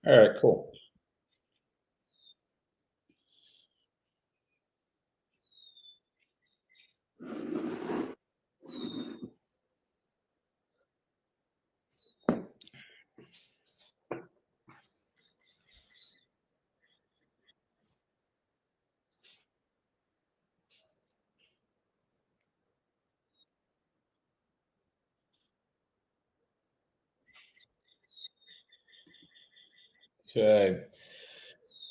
All right, cool. Okay.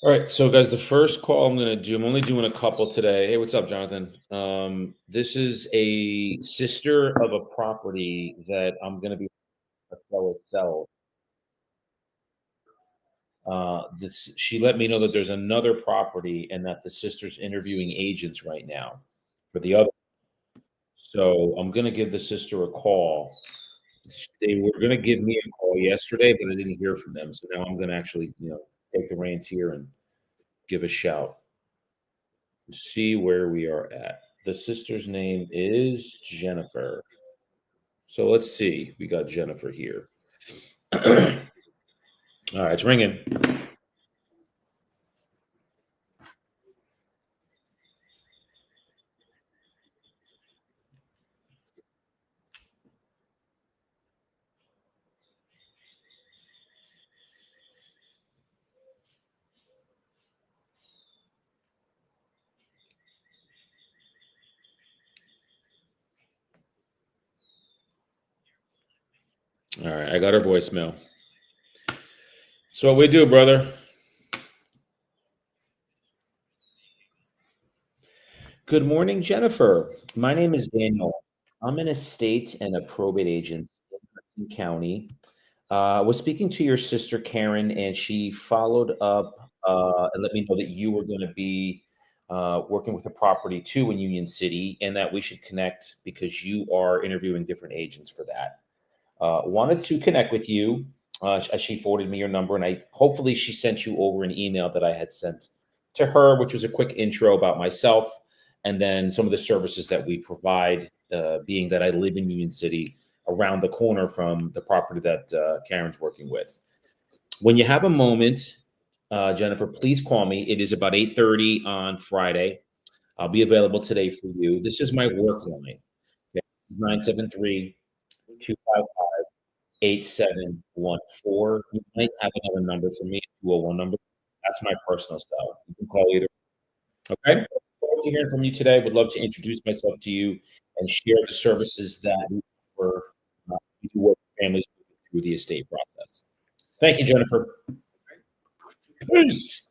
All right. So, guys, the first call I'm going to do, I'm only doing a couple today. Hey, what's up, Jonathan? This is a sister of a property that I'm going to be a fellow sell. This she let me know that there's another property and that the sister's interviewing agents right now for the other. So I'm going to give the sister a call. They were going to give me a call yesterday, but I didn't hear from them. So now I'm going to actually, take the reins here and give a shout. See where we are at. The sister's name is Jennifer. So let's see. We got Jennifer here. All right, it's ringing. All right, I got her voicemail. So what we do, brother? Good morning, Jennifer. My name is Daniel. I'm an estate and a probate agent in Hudson County. I was speaking to your sister Karen, and she followed up and let me know that you were going to be working with a property too in Union City, and that we should connect because you are interviewing different agents for that. Wanted to connect with you. As she forwarded me your number, and I hopefully she sent you over an email that I had sent to her, which was a quick intro about myself, and then some of the services that we provide. Being that I live in Union City, around the corner from the property that Karen's working with. When you have a moment, Jennifer, please call me. It is about 8:30 on Friday. I'll be available today for you. This is my work line. Okay? 973 8714. You might have another number for me, 201 number. That's my personal cell. You can call either. Okay? Look forward to hearing from you today. Would love to introduce myself to you and share the services that we do work with families through the estate process. Thank you, Jennifer. Peace.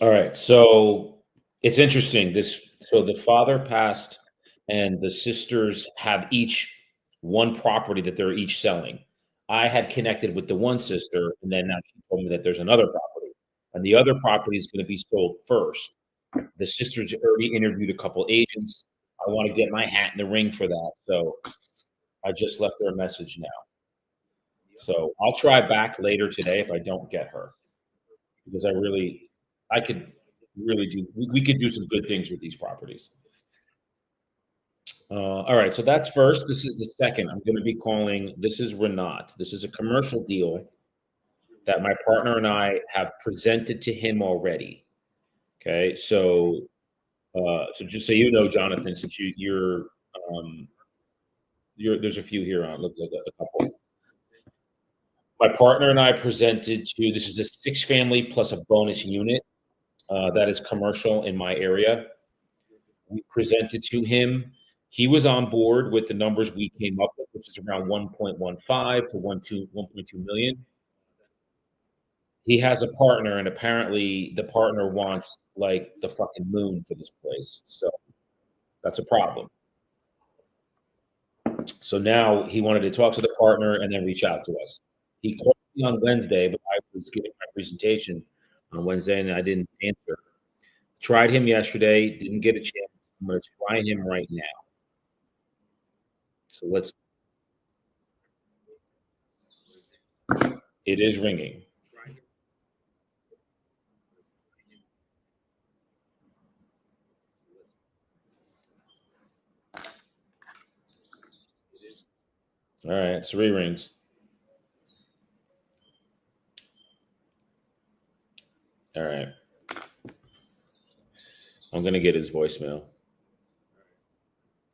All right. So it's interesting. So the father passed, and the sisters have each one property that they're each selling. I had connected with the one sister, and then now she told me that there's another property, and the other property is going to be sold first. The sisters already interviewed a couple agents. I want to get my hat in the ring for that. So I just left her a message now. So I'll try back later today if I don't get her, because I could really we could do some good things with these properties. All right, so that's first. This is the second. I'm going to be calling. This is Renat. This is a commercial deal that my partner and I have presented to him already. Okay, so just so you know, Jonathan, since um, there's a few here on. Looks like a couple. My partner and I presented to. This is a six family plus a bonus unit that is commercial in my area. We presented to him. He was on board with the numbers we came up with, which is around 1.15 to 1.2 million. He has a partner, and apparently the partner wants like the fucking moon for this place. So that's a problem. So now he wanted to talk to the partner and then reach out to us. He called me on Wednesday, but I was giving my presentation on Wednesday and I didn't answer. Tried him yesterday, didn't get a chance. I'm going to try him right now. So let's. It is ringing. All right, 3 rings. All right. I'm gonna get his voicemail.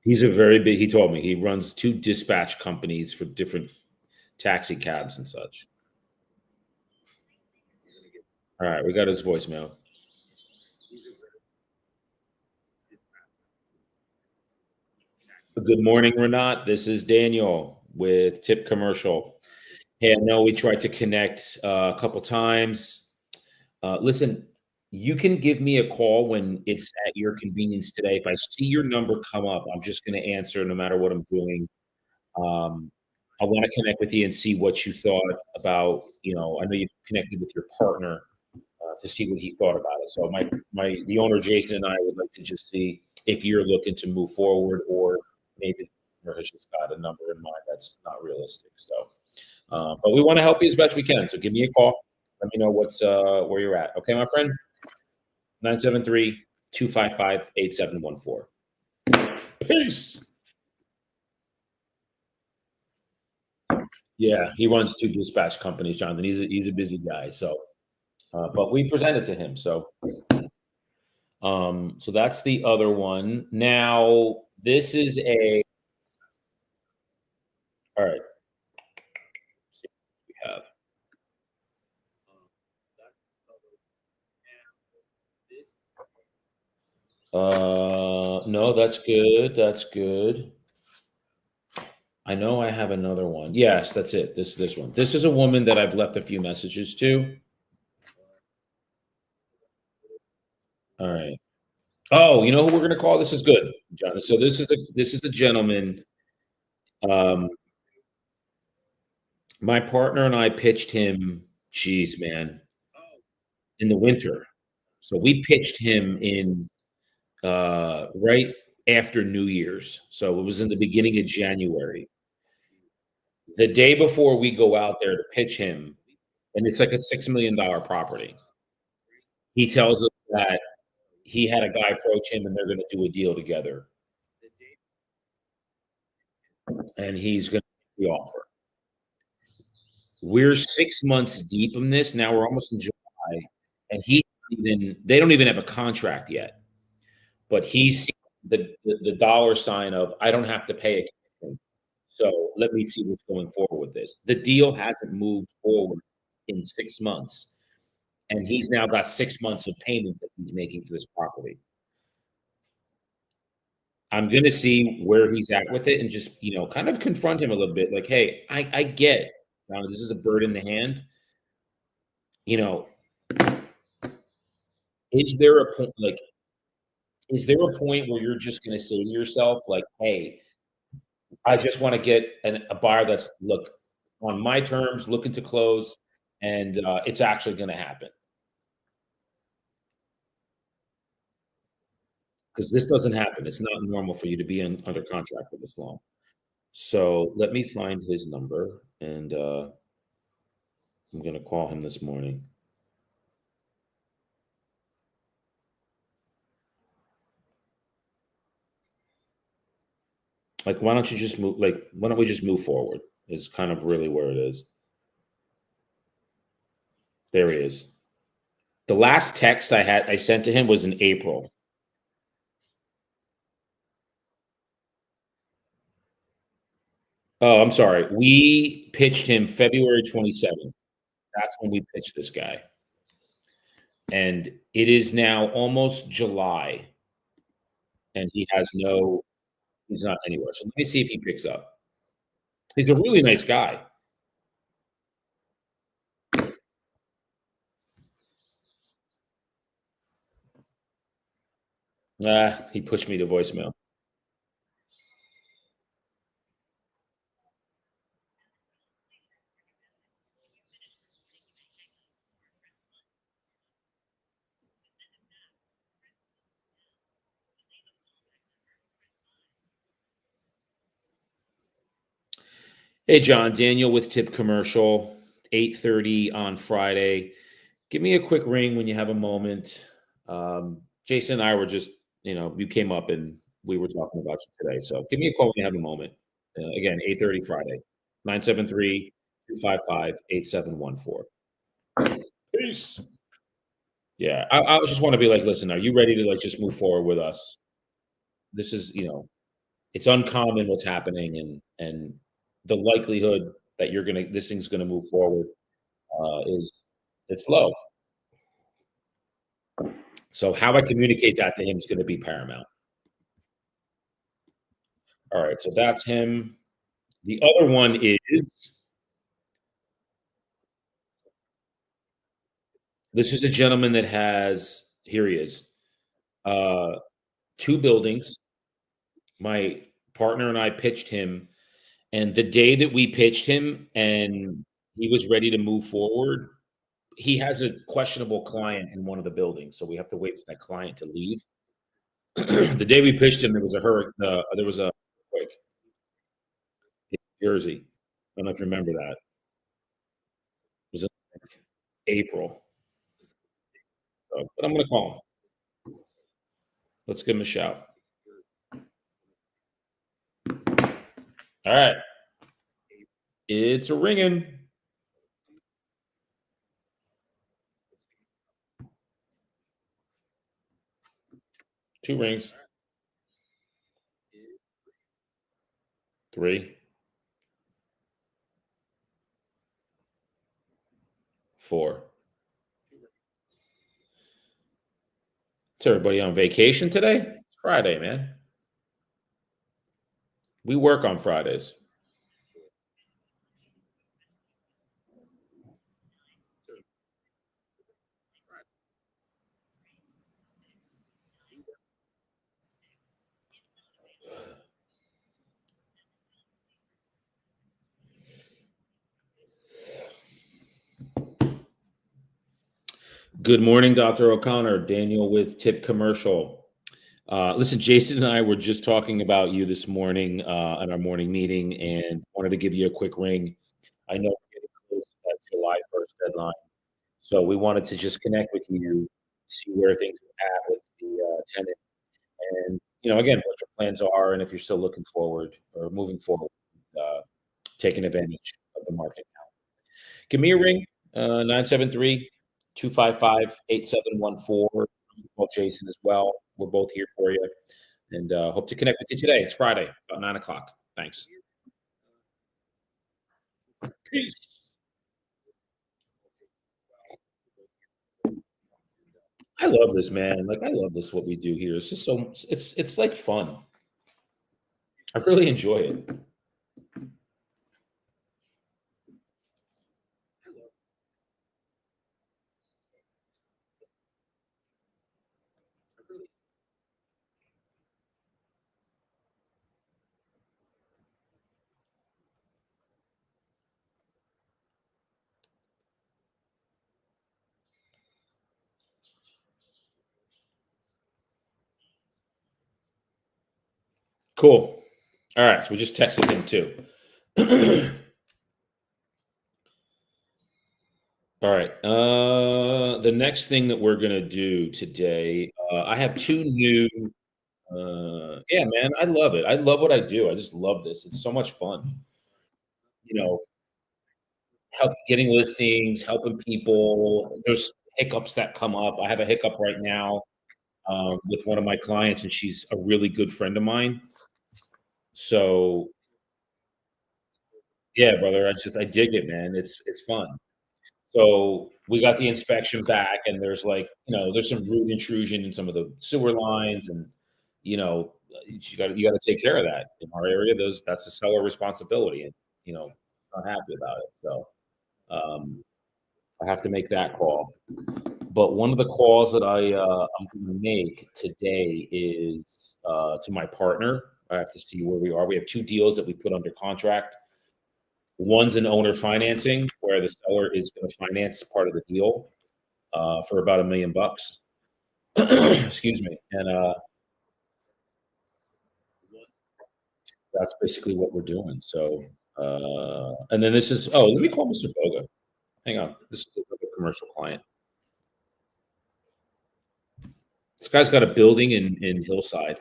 He's a very big. He told me he runs 2 dispatch companies for different taxi cabs and such. All right, we got his voicemail. Good morning, Renat. This is Daniel with Tip Commercial. Hey, I know we tried to connect a couple times. Listen, you can give me a call when it's at your convenience today. If I see your number come up, I'm just going to answer no matter what I'm doing. Um, I want to connect with you and see what you thought about. I know you connected with your partner to see what he thought about it. So the owner Jason and I would like to just see if you're looking to move forward, or maybe or has just got a number in mind that's not realistic. So, but we want to help you as best we can. So give me a call. Let me know what's where you're at. Okay, my friend. 973-255-8714. Peace. Yeah, he runs 2 dispatch companies, Jonathan. He's a busy guy. So, but we presented to him. So that's the other one. Now, this is a all right. We have no, that's good. That's good. I know I have another one. Yes, that's it. This one. This is a woman that I've left a few messages to. All right. Oh, you know who we're gonna call? This is good, John. So this is a gentleman. Um, my partner and I pitched him. Geez, man, in the winter. So we pitched him in right after New Year's. So it was in the beginning of January. The day before we go out there to pitch him, and it's like a $6 million property. He tells us that he had a guy approach him and they're going to do a deal together, and he's going to make the offer. We're 6 months deep in this now. We're almost in July, and they don't even have a contract yet. But he's the dollar sign of I don't have to pay a commission. So let me see what's going forward with this. The deal hasn't moved forward in 6 months, and he's now got 6 months of payments that he's making for this property. I'm gonna see where he's at with it and just kind of confront him a little bit. Like, hey, I get this is a bird in the hand. You know, is there a point like is there a point where you're just gonna say to yourself, like, hey, I just want to get a buyer that's look on my terms, looking to close, and it's actually going to happen because this doesn't happen. It's not normal for you to be under contract for this long. So let me find his number, and I'm going to call him this morning. Like, why don't you just move? Like, why don't we just move forward? Is kind of really where it is. There he is. The last text I sent to him was in April. Oh, I'm sorry. We pitched him February 27th. That's when we pitched this guy. And it is now almost July, and he's not anywhere. So let me see if he picks up. He's a really nice guy. He pushed me to voicemail. Hey, John, Daniel with Tip Commercial, 8:30 on Friday. Give me a quick ring when you have a moment. Jason and I were just, you came up and we were talking about you today. So give me a call when you have a moment. Again, 8:30 Friday. 973-255-8714. Peace. Yeah, I just want to be like, listen, are you ready to like just move forward with us? This is, it's uncommon what's happening, and the likelihood that this thing's gonna move forward is it's low. So how I communicate that to him is gonna be paramount. All right, so that's him. The other one is this is a gentleman that has here he is, uh, 2 buildings. My partner and I pitched him, and the day that we pitched him and he was ready to move forward, he has a questionable client in one of the buildings, so we have to wait for that client to leave. The day we pitched him, there was a earthquake in Jersey. I don't know if you remember that. It was in like April. But I'm gonna call him. Let's give him a shout. All right. It's a ringing. 2 rings. 3, 4. Is everybody on vacation today? It's Friday, man. We work on Fridays. Good morning, Dr. O'Connor. Daniel with Tip Commercial. Listen, Jason and I were just talking about you this morning on our morning meeting, and wanted to give you a quick ring. I know we're getting close to that July 1st deadline, so we wanted to just connect with you, see where things are at with the tenant, and again, what your plans are, and if you're still looking forward or moving forward, uh, taking advantage of the market. Give me a ring, 973-255-8714. Call Jason as well. We're both here for you, and hope to connect with you today. It's Friday, about 9 o'clock. Thanks. Peace. I love this, man. Like, I love this, what we do here. It's just it's like fun. I really enjoy it. Cool. All right, so we just texted him too. All right. The next thing that we're gonna do today, I have 2 new yeah, man, I love it. I love what I do. I just love this. It's so much fun. You know, help getting listings, helping people. There's hiccups that come up. I have a hiccup right now with one of my clients, and she's a really good friend of mine. So yeah, brother, I dig it, man. It's fun. So we got the inspection back, and there's like, there's some root intrusion in some of the sewer lines, and you got to take care of that in our area. That's a seller responsibility, and not happy about it. So I have to make that call. But one of the calls that I'm going to make today is to my partner. I have to see where we are. We have 2 deals that we put under contract. One's an owner financing, where the seller is going to finance part of the deal for about $1 million. Excuse me. And that's basically what we're doing. So, and then this is, let me call Mr. Boga. Hang on. This is a commercial client. This guy's got a building in Hillside.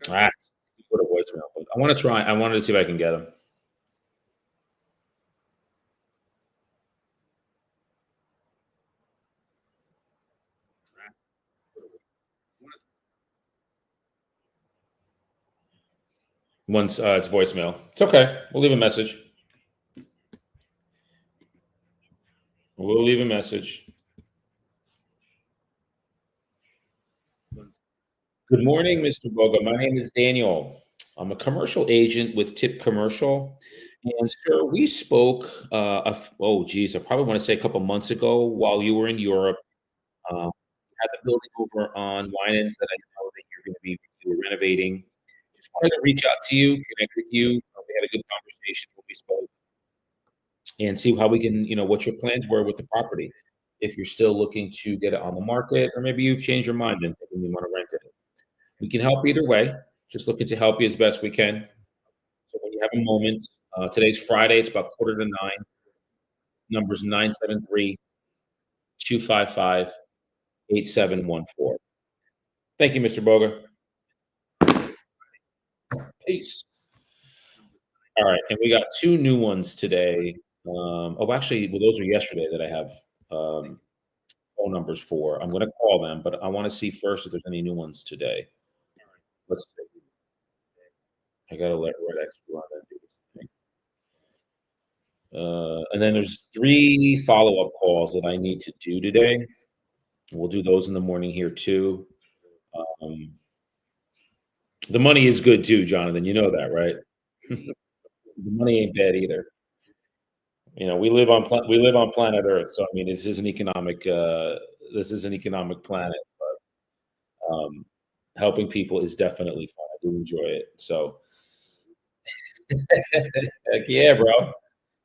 Ah, go to voicemail. But I want to try. I wanted to see if I can get him. Once it's voicemail. It's okay. We'll leave a message. We'll leave a message. Good morning, Mr. Boga. My name is Daniel. I'm a commercial agent with Tip Commercial. And sir, we spoke, oh, geez, I probably want to say a couple months ago while you were in Europe. You had the building over on Winans that I know that you were renovating. Just wanted to reach out to you, connect with you. We had a good conversation when we spoke and see how we can, what your plans were with the property. If you're still looking to get it on the market, or maybe you've changed your mind and you want to rent it. We can help either way. Just looking to help you as best we can. So when you have a moment, today's Friday, it's about quarter to nine. Numbers 973-255-8714. Thank you, Mr. Boga. Peace. All right, and we got two new ones today. Actually, well, those are yesterday that I have phone numbers for. I'm going to call them, but I want to see first if there's any new ones today. Let's see. I got to let Red X run and do this thing. And then there's three follow-up calls that I need to do today. We'll do those in the morning here too. The money is good too, Jonathan. You know that, right? The money ain't bad either. We live on planet Earth, so I mean, this is an economic planet. But helping people is definitely fun. I do enjoy it. So, heck yeah, bro.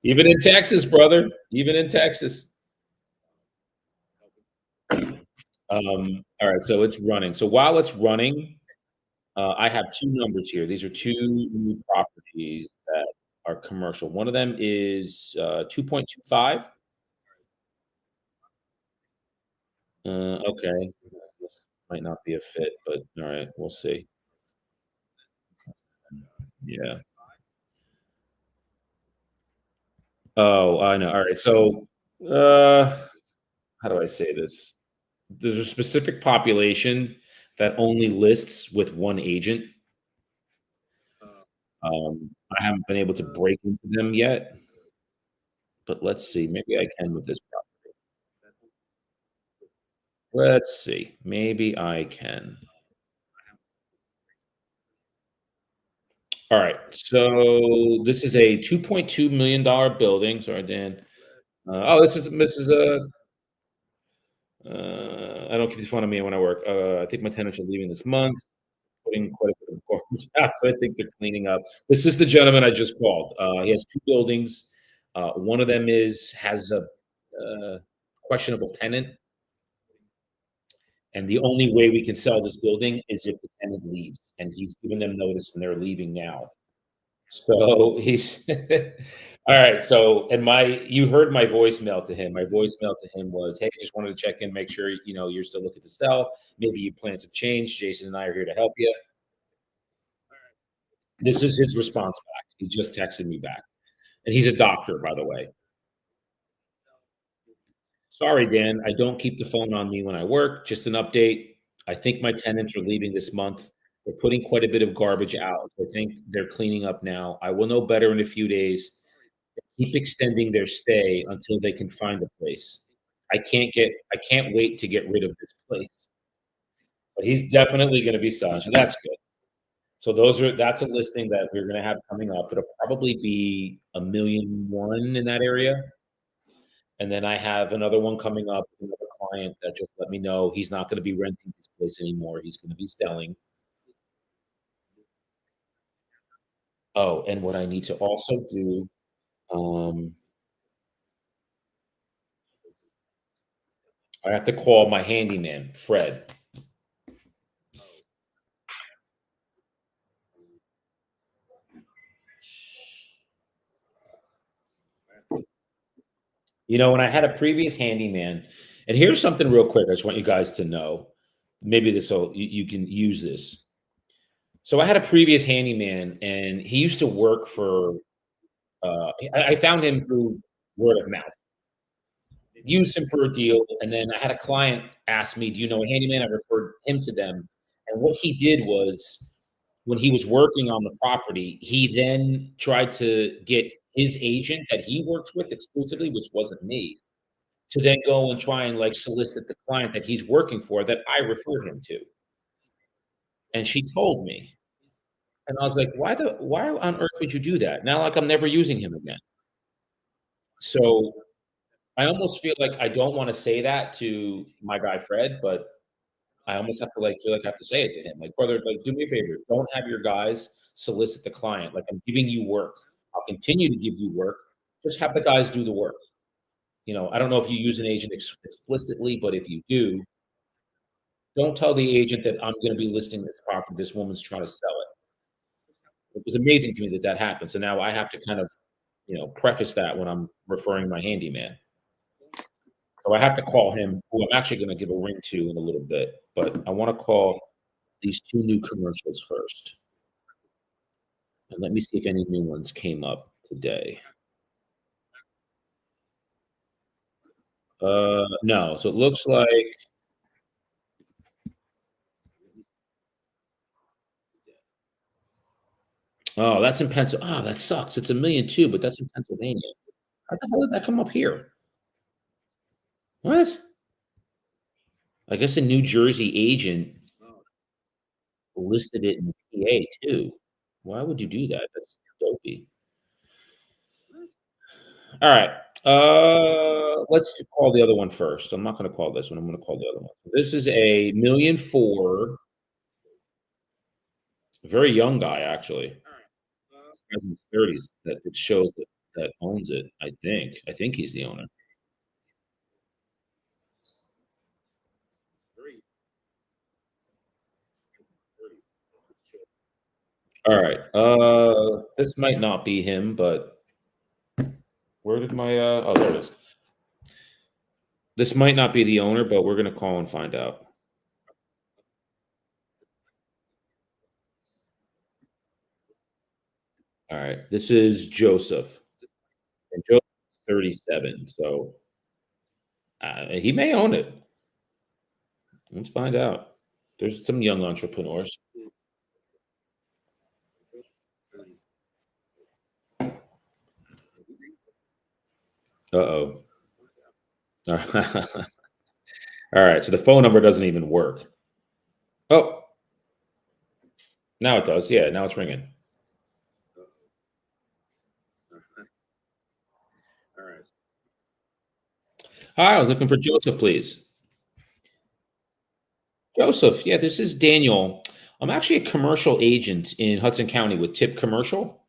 Even in Texas, brother. Even in Texas. All right, so it's running. So while it's running, I have two numbers here. These are two new properties that are commercial. One of them is 2.25. Okay. This might not be a fit, but all right, we'll see. Yeah. Oh, I know. All right. So, how do I say this? There's a specific population that only lists with one agent. I haven't been able to break into them yet, but let's see. Maybe I can with this property. Let's see. Maybe I can. All right. So this is a $2.2 million building. Sorry, Dan. This is a. I don't keep the phone on me when I work. I think my tenants are leaving this month, putting quite a bit of garbage out. So I think they're cleaning up. This is the gentleman I just called. He has two buildings. One of them has a questionable tenant, and the only way we can sell this building is if the tenant leaves, and he's given them notice, and they're leaving now. So he's all right. So, you heard my voicemail to him. My voicemail to him was, "Hey, just wanted to check in, make sure you're still looking to sell. Maybe your plans have changed. Jason and I are here to help you." This is his response back. He just texted me back, and he's a doctor, by the way. Sorry, Dan. I don't keep the phone on me when I work. Just an update. I think my tenants are leaving this month. They're putting quite a bit of garbage out. So I think they're cleaning up now. I will know better in a few days. Keep extending their stay until they can find a place. I can't wait to get rid of this place. But he's definitely gonna be selling, so that's good. So that's a listing that we're gonna have coming up. It'll probably be 1,000,001 in that area. And then I have another one coming up with another client that just let me know he's not gonna be renting this place anymore. He's gonna be selling. Oh, and what I need to also do, um, I have to call my handyman, Fred. When I had a previous handyman, and here's something real quick. I just want you guys to know. Maybe you can use this. So I had a previous handyman, and he used to work for. I found him through word of mouth. Used him for a deal, and then I had a client ask me, "Do you know a handyman?" I referred him to them, and what he did was, when he was working on the property, he then tried to get his agent that he works with exclusively, which wasn't me, to then go and try and, like, solicit the client that he's working for that I referred him to, and she told me, and I was like, "Why on earth would you do that?" Now, like, I'm never using him again. So, I almost feel like I don't wanna say that to my guy Fred, but I almost have to, like, feel like I have to say it to him, like, "Brother, like, do me a favor, don't have your guys solicit the client, like, I'm giving you work. I'll continue to give you work, just have the guys do the work." I don't know if you use an agent explicitly, but if you do, don't tell the agent that I'm gonna be listing this property, this woman's trying to sell it. It was amazing to me that that happened, so now I have to kind of, preface that when I'm referring my handyman. So I have to call him, who I'm actually gonna give a ring to in a little bit, but I wanna call these 2 new commercials first, and let me see if any new ones came up today. No, so it looks like. Oh, that's in Pennsylvania. That sucks. It's 1,000,000 too, but that's in Pennsylvania. How the hell did that come up here? What? I guess a New Jersey agent listed it in PA too. Why would you do that? That's dopey. Alright, let's call the other one first. I'm not gonna call this one, I'm gonna call the other one. This is a 1,000,004, very young guy, actually. Guy's in his 30s that it shows that owns it, I think. I think he's the owner. Alright, this might not be him, but where did my, oh, there it is. This might not be the owner, but we're gonna call and find out. Alright, this is Joseph, and Joseph's 37, so, he may own it. Let's find out. There's some young entrepreneurs. Uh-oh. Alright, so the phone number doesn't even work. Oh, now it does. Yeah, now it's ringing. Hi, I was looking for Joseph, please. Joseph, yeah, this is Daniel. I'm actually a commercial agent in Hudson County with Tip Commercial.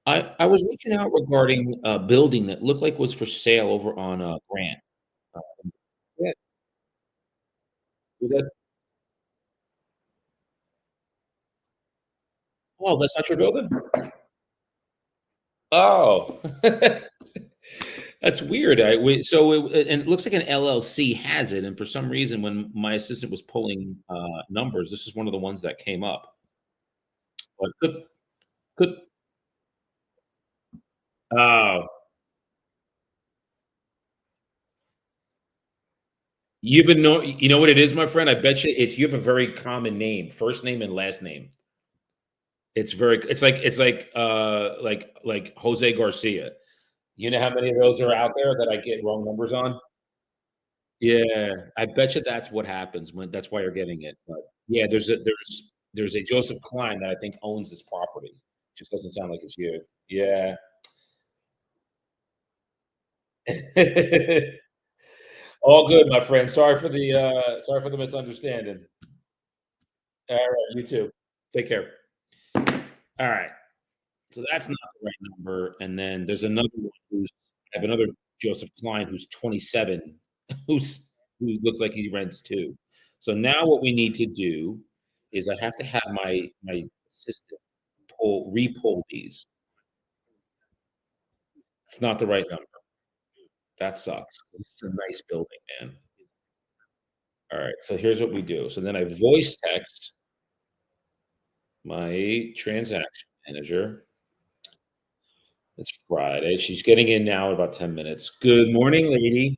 I was reaching out regarding a building that looked like was for sale over on, Grant. Uh, yeah, was that oh, that's not your building? Oh. That's weird. And it looks like an LLC has it, and for some reason, when my assistant was pulling, numbers, this is one of the ones that came up. But could oh, you know what it is, my friend? I bet you have a very common name, first name and last name. It's like Jose Garcia. You know how many of those are out there that I get wrong numbers on? Yeah, I bet you that's what happens when that's why you're getting it, but yeah, there's a Joseph Klein that I think owns this property. Just doesn't sound like it's you. Yeah. All good, my friend. Sorry for the misunderstanding. Alright, you too. Take care. Alright, so that's not the right number, and then there's another one I have another Joseph Klein who's 27, who looks like he rents too. So now what we need to do is I have to have my assistant re-pull these. It's not the right number. That sucks. It's a nice building, man. Alright, so here's what we do. So then I voice text My transaction manager. It's Friday. She's getting in now in about 10 minutes. Good morning, lady.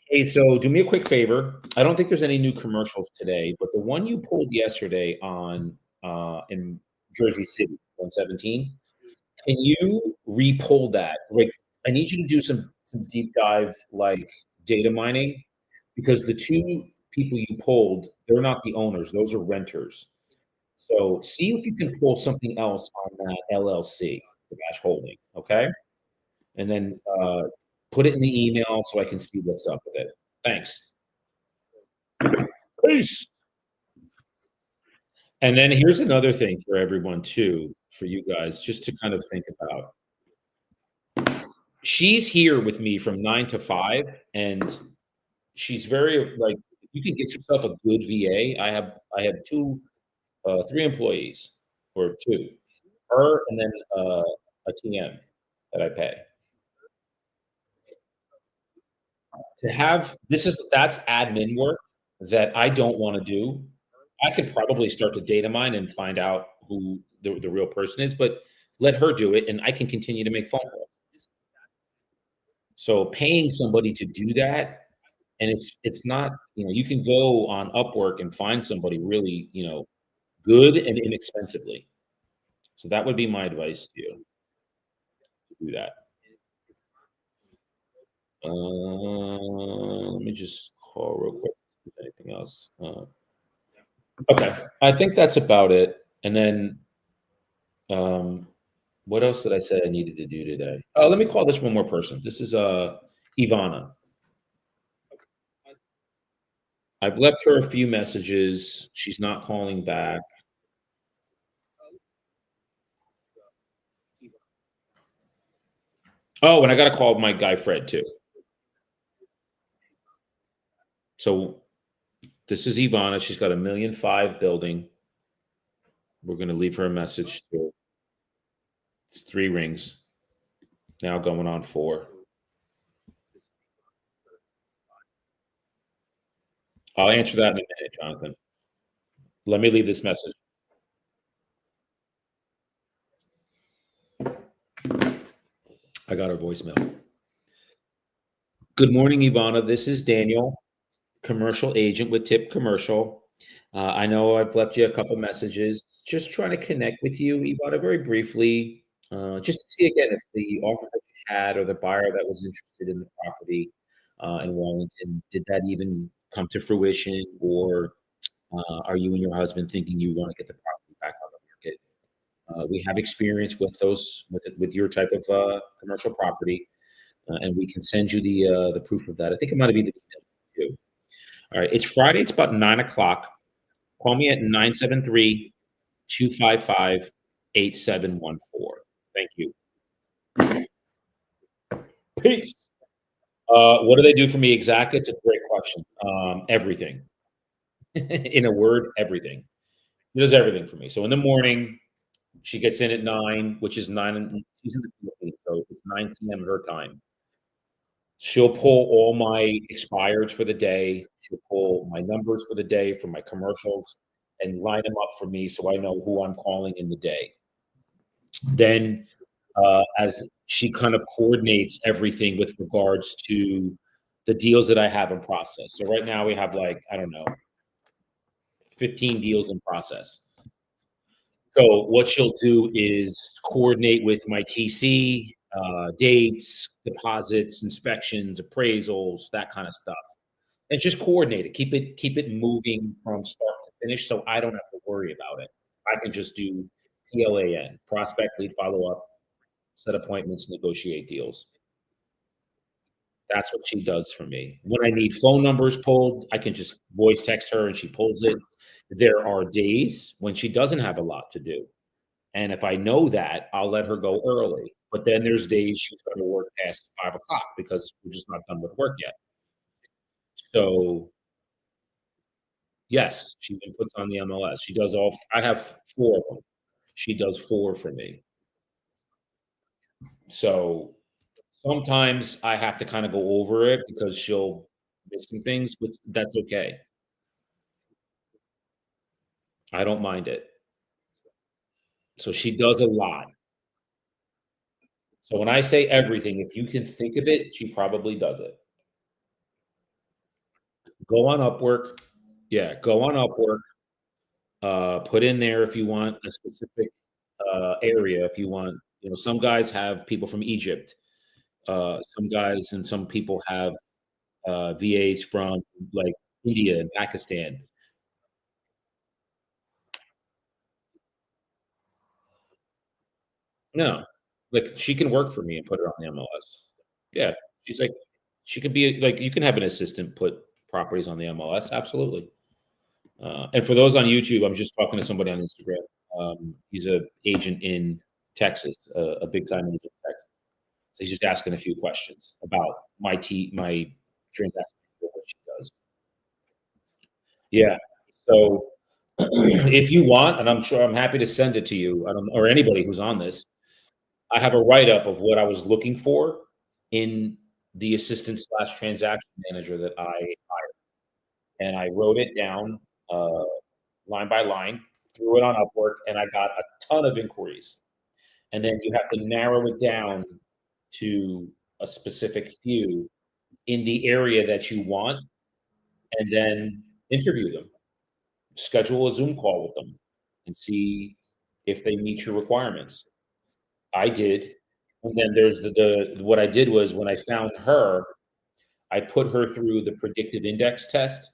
Hey, so do me a quick favor. I don't think there's any new commercials today, but the one you pulled yesterday on in Jersey City, 117, can you re-pull that? Like, I need you to do some deep dive like data mining because the two people you pulled, they're not the owners, those are renters. So see if you can pull something else on that LLC, the Dash Holding, okay? And then put it in the email so I can see what's up with it. Thanks. Peace. And then here's another thing for everyone too, for you guys, just to kind of think about. She's here with me from 9 to 5, and she's very like you can get yourself a good VA. I have three employees or two, her and then a TM that I pay. To have that's admin work that I don't want to do. I could probably start to data mine and find out who the real person is, but let her do it and I can continue to make phone calls. So paying somebody to do that, and it's not, you can go on Upwork and find somebody really, good and inexpensively. So that would be my advice to you to do that. Let me just call real quick. If there's anything else. Okay, I think that's about it. And then, um, what else did I say I needed to do today? Let me call this one more person. This is Ivana. I've left her a few messages. She's not calling back. Oh, and I got to call my guy Fred too. So this is Ivana. She's got 1,000,005 building. We're going to leave her a message too. It's 3 rings. Now going on 4. I'll answer that in a minute, Jonathan. Let me leave this message. I got her voicemail. Good morning, Ivana. This is Daniel, commercial agent with Tip Commercial. I know I've left you a couple messages. Just trying to connect with you, Ivana, very briefly, just to see again if the offer that you had or the buyer that was interested in the property in Wellington, did that even come to fruition, or are you and your husband thinking you want to get the property back on the market? We have experience with those with your type of commercial property, and we can send you the proof of that. I think it might be the email too. All right, it's Friday. It's about 9 o'clock. Call me at 973-255-8714. Thank you. Peace. What do they do for me exactly? It's a great question. Everything. In a word, everything. He does everything for me. So in the morning, she gets in at 9, which is 9, and she's in the Philippines, so it's 9 p.m. her time. She'll pull all my expireds for the day. She'll pull my numbers for the day for my commercials and line them up for me so I know who I'm calling in the day. Then, as she kind of coordinates everything with regards to the deals that I have in process. So right now we have like, I don't know, 15 deals in process. So what she'll do is coordinate with my TC, dates, deposits, inspections, appraisals, that kind of stuff, and just coordinate it. Keep it moving from start to finish, so I don't have to worry about it. I can just do TLAN, prospect, lead, follow up, set appointments, negotiate deals. That's what she does for me. When I need phone numbers pulled, I can just voice text her and she pulls it. There are days when she doesn't have a lot to do. And if I know that, I'll let her go early. But then there's days she's going to work past 5 o'clock because we're just not done with work yet. So yes, she then puts on the MLS. She does all. I have 4 of them. She does 4 for me. So sometimes I have to kind of go over it because she'll miss some things, but that's okay. I don't mind it. So she does a lot. So when I say everything, if you can think of it, she probably does it. Go on Upwork. Yeah, go on Upwork. Put in there if you want a specific area. If you want, some guys have people from Egypt. Some guys and some people have VAs from like India and Pakistan. No, like she can work for me and put her on the MLS. Yeah, she's like, she could be like, you can have an assistant put properties on the MLS. Absolutely. And for those on YouTube, I'm just talking to somebody on Instagram. He's a agent in Texas, a big time agent in Texas. So he's just asking a few questions about my transaction, what she does. Yeah. So if you want, and I'm sure I'm happy to send it to you, I don't, or anybody who's on this, I have a write up of what I was looking for in the assistant slash transaction manager that I hired, and I wrote it down uh, line by line, threw it on Upwork, and I got a ton of inquiries. And then you have to narrow it down to a specific few in the area that you want, and then interview them, schedule a Zoom call with them, and see if they meet your requirements. I did. And then there's the what I did was when I found her, I put her through the predictive index test.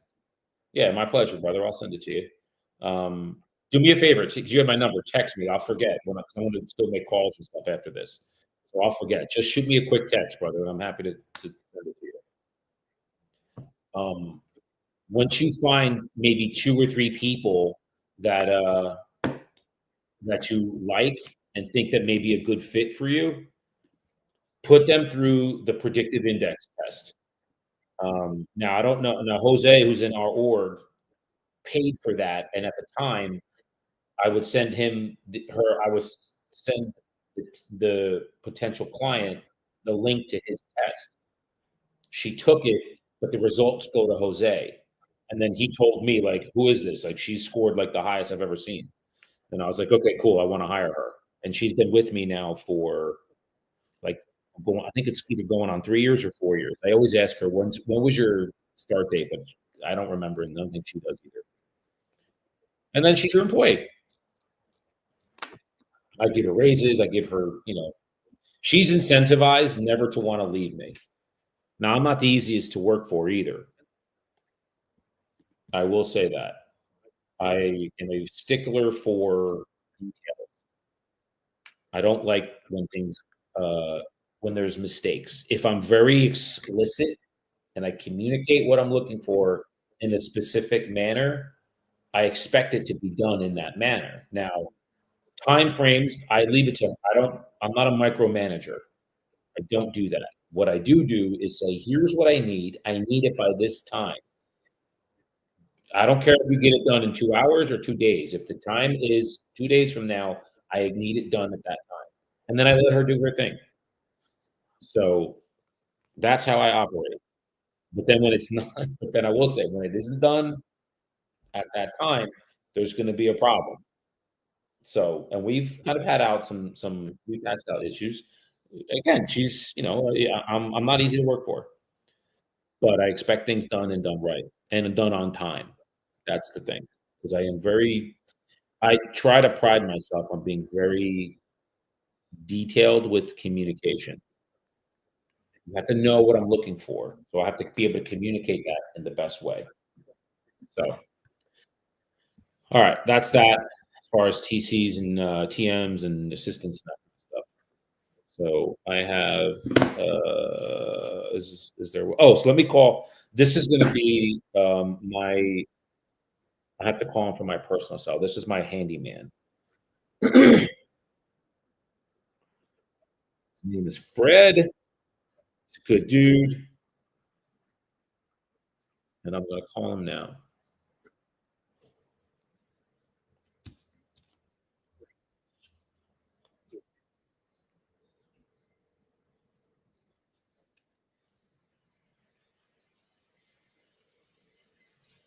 Yeah, my pleasure, brother. I'll send it to you. Do me a favor, because you have my number. Text me. I'll forget when because I want to still make calls and stuff after this. So I'll forget. Just shoot me a quick text, brother, and I'm happy to send it to you. Um, Once you find maybe two or three people that that you like and think that may be a good fit for you, put them through the predictive index test. Now I don't know. Now Jose, who's in our org, paid for that, and at the time, I would send him her. I would send the potential client the link to his test. She took it, but the results go to Jose, and then he told me like, "Who is this? Like, she scored like the highest I've ever seen." And I was like, "Okay, cool. I want to hire her." And she's been with me now for like going. I think it's either going on 3 years or 4 years. I always ask her, when was your start date?" But I don't remember, and I don't think she does either. And then she's your employee. I give her raises. I give her, she's incentivized never to want to leave me. Now, I'm not the easiest to work for either. I will say that. I am a stickler for details. I don't like uh, when there's mistakes. If I'm very explicit and I communicate what I'm looking for in a specific manner, I expect it to be done in that manner. Now, time frames, I leave it to. I'm not a micromanager. I don't do that. What I do is say, here's what I need. I need it by this time. I don't care if you get it done in 2 hours or 2 days. If the time is 2 days from now, I need it done at that time. And then I let her do her thing. So that's how I operate. But then when it's not, but then I will say, when it isn't done at that time, there's going to be a problem. So, and we've kind of had out we've hashed out issues. Again, she's, yeah, I'm not easy to work for, but I expect things done and done right and done on time. That's the thing. Because I try to pride myself on being very detailed with communication. You have to know what I'm looking for. So I have to be able to communicate that in the best way. So, all right, that's that as far as TCs and TMs and assistants and that stuff. So I have, is there, oh, so let me call, this is going to be I have to call him from my personal cell. This is my handyman. His name is Fred. He's a good dude. And I'm going to call him now.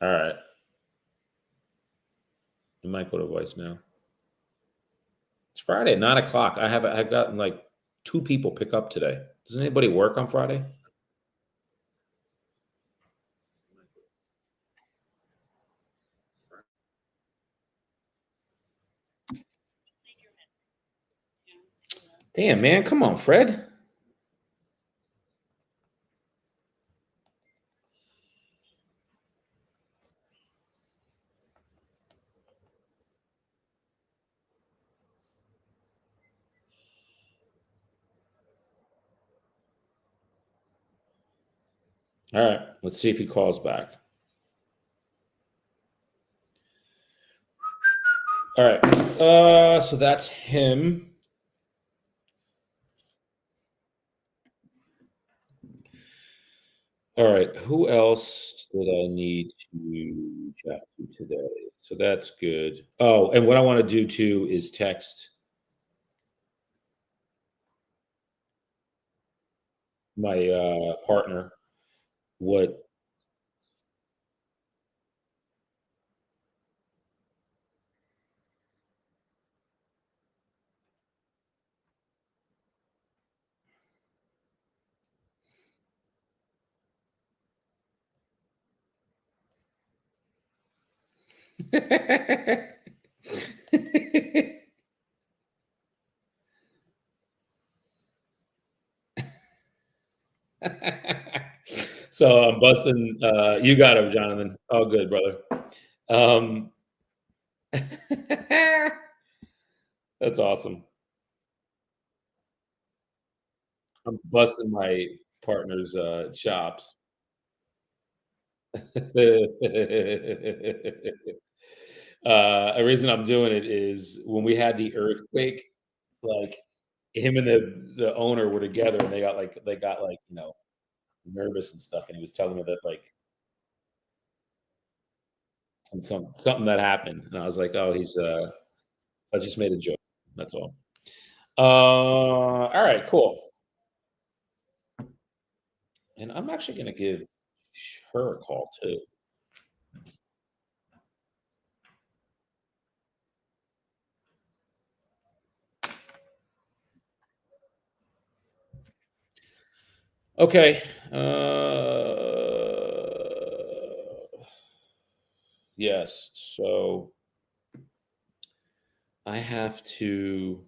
All right. It might go to voicemail. Friday at 9 o'clock. I've gotten like two people pick up today. Does anybody work on Friday? Damn, man. Come on, Fred. All right. Let's see if he calls back. All right. So that's him. All right. Who else did I need to chat to today? So that's good. Oh, and what I want to do too is text my partner what. So I'm busting. You got him, Jonathan. Oh, good, brother. Um, that's awesome. I'm busting my partner's chops. A reason I'm doing it is when we had the earthquake, like him and the owner were together and they got nervous and stuff, and he was telling me that like something that happened, and I was like, oh, he's I just made a joke. That's all. All right, cool. And I'm actually gonna give her a call too. Okay. Yes. So I have to.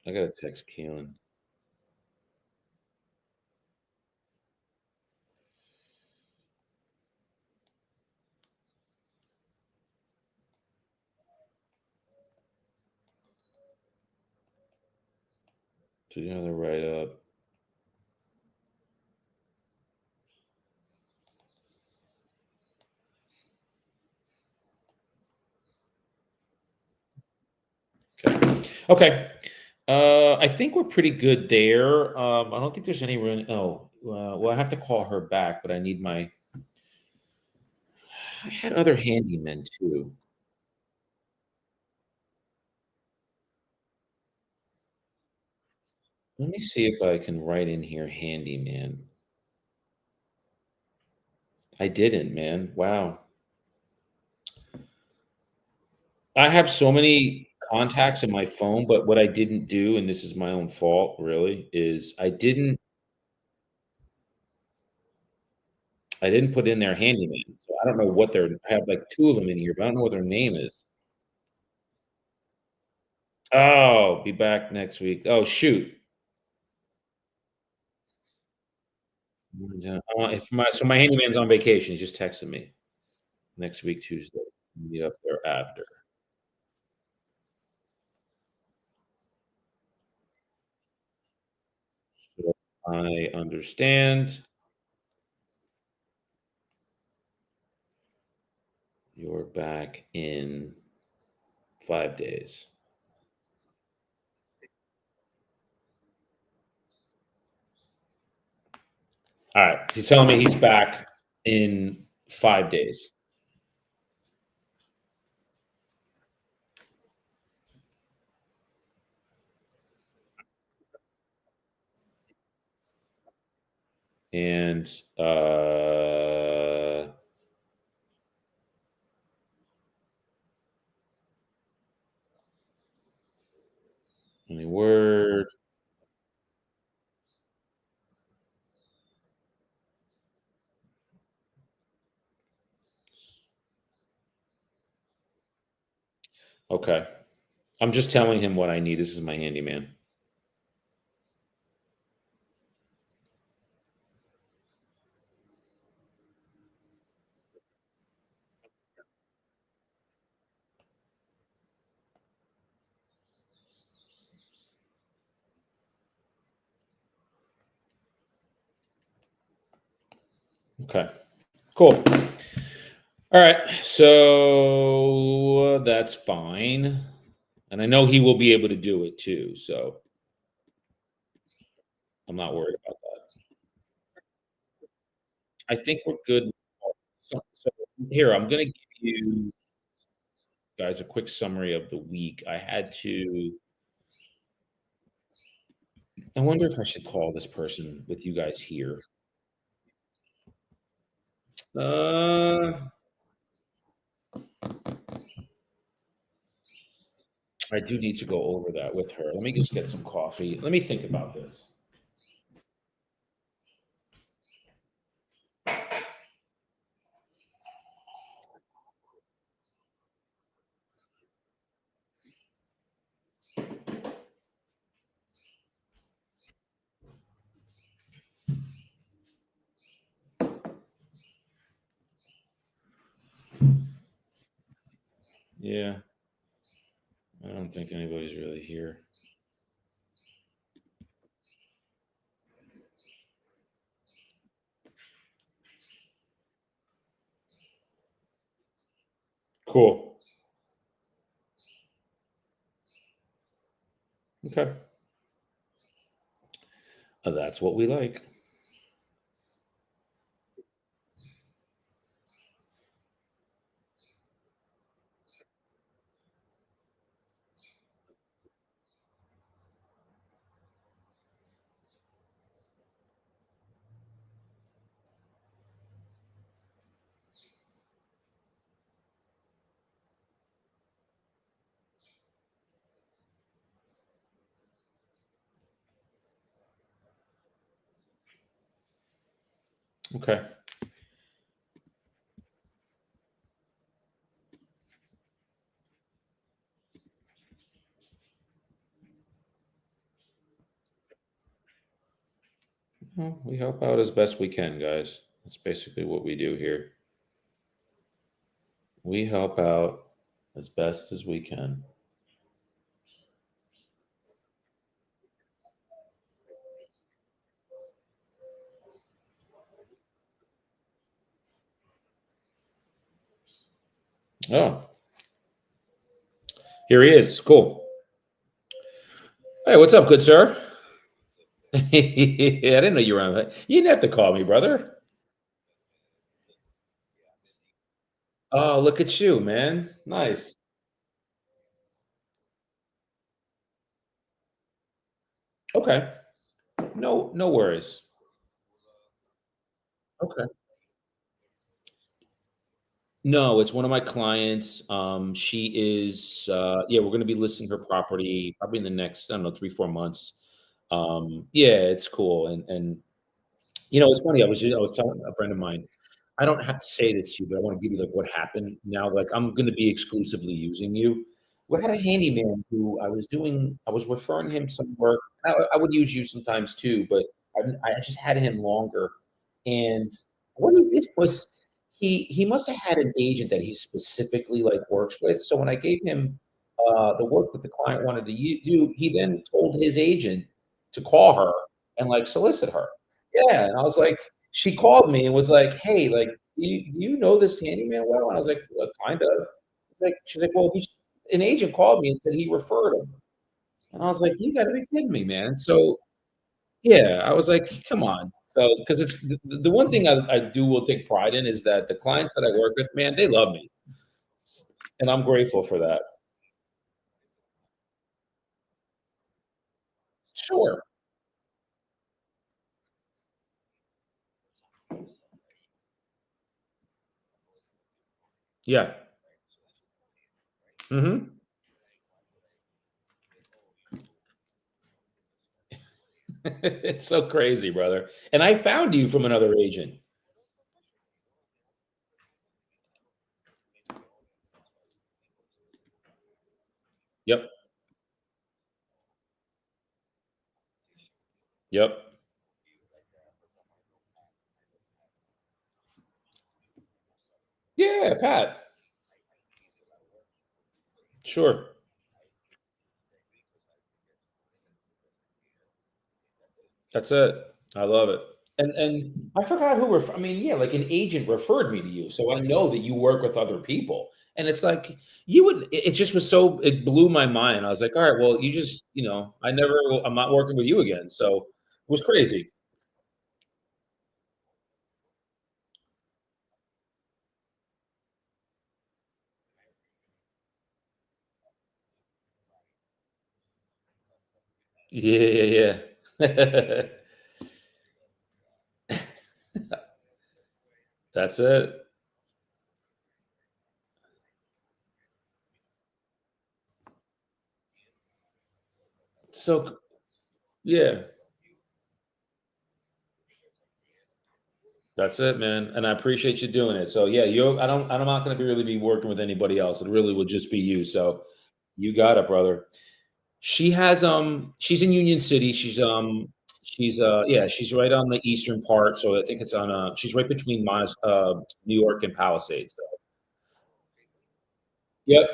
I gotta text Keelan. Do another write up. Okay. Okay. I think we're pretty good there. I don't think there's any room. Oh, well, I have to call her back, but I need my. I had other handymen too. Let me see if I can write in here handyman. I didn't, man. Wow. I have so many contacts in my phone, but what I didn't do, and this is my own fault, really, is I didn't put in their handyman. So I don't know what their. I have like two of them in here, but I don't know what their name is. Oh, be back next week. Oh, shoot. If my handyman's on vacation, he just texted me next week, Tuesday. Meet up there after. So I understand. You're back in 5 days. All right. He's telling me he's back in 5 days. And Only word. Okay. I'm just telling him what I need. This is my handyman. Okay. Cool. All right. So that's fine. And I know he will be able to do it too. So I'm not worried about that. I think we're good. So here, I'm going to give you guys a quick summary of the week. I wonder if I should call this person with you guys here. Uh, I do need to go over that with her. Let me just get some coffee. Let me think about this. Yeah, I don't think anybody's really here. Cool. Okay. That's what we like. Okay. Well, we help out as best we can, guys. That's basically what we do here. We help out as best as we can. Oh, here he is. Cool. Hey, what's up, good sir? I didn't know you were on. You didn't have to call me, brother. Oh, look at you, man. Nice. Okay. No, no worries. Okay. No, it's one of my clients. She is, yeah, we're going to be listing her property probably in the next, I don't know, 3, 4 months. Yeah, it's cool. And it's funny. I was telling a friend of mine, I don't have to say this to you, but I want to give you like what happened now. Like I'm going to be exclusively using you. We had a handyman who I was referring him some work. I would use you sometimes too, but I just had him longer. And what he did was he must have had an agent that he specifically like works with. So when I gave him the work that the client wanted to do, he then told his agent to call her and like solicit her. Yeah, and I was like, she called me and was like, "Hey, like, do you know this handyman well?" And I was like, "Kinda." She's like, "Well, an agent called me and said he referred him." And I was like, "You gotta be kidding me, man." So, yeah, I was like, "Come on." So, because it's the one thing I will take pride in is that the clients that I work with, man, they love me, and I'm grateful for that. Sure. Yeah. Mhm. It's so crazy, brother. And I found you from another agent. Yep. Yep. Yeah, Pat. Sure. That's it. I love it. And I forgot who I mean, yeah, like an agent referred me to you, so I know that you work with other people. And it's like you would it just was so it blew my mind. I was like, "All right, well, you just, I'm not working with you again." So it was crazy. Yeah, yeah, yeah. That's it. So yeah, that's it, man. And I appreciate you doing it. So yeah, I'm not gonna be really be working with anybody else. It really would just be you. So you got it, brother. She's in Union City. Yeah, she's right on the eastern part. So I think it's on she's right between New York and Palisades. So, yep.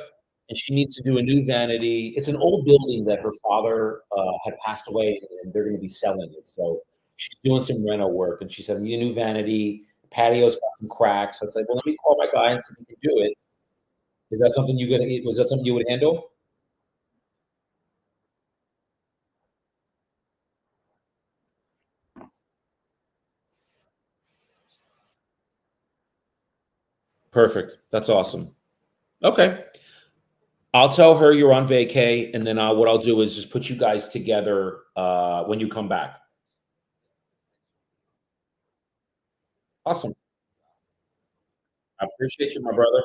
And she needs to do a new vanity. It's an old building that her father had passed away, and they're going to be selling it. So she's doing some rental work, and she said, "I need a new vanity. The patio's got some cracks." I was like, "Well, let me call my guy and see if he can do it." Is that something you gonna? Was that something you would handle? Perfect. That's awesome. Okay. I'll tell her you're on vacay, and then what I'll do is just put you guys together when you come back. Awesome. I appreciate you, my brother.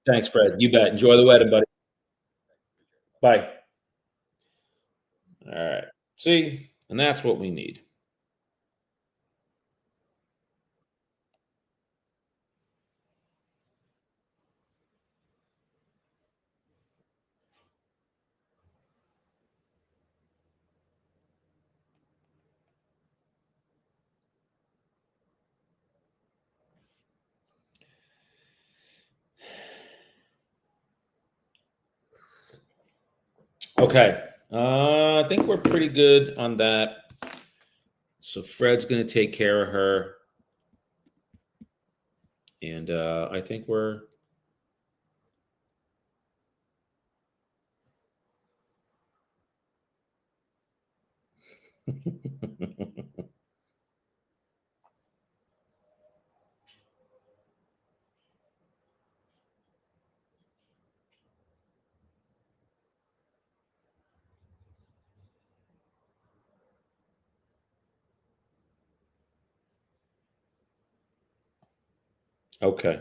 Thanks, Fred. You bet. Enjoy the wedding, buddy. Bye. All right. See, and that's what we need. Okay. I think we're pretty good on that. So Fred's going to take care of her, and I think we're okay.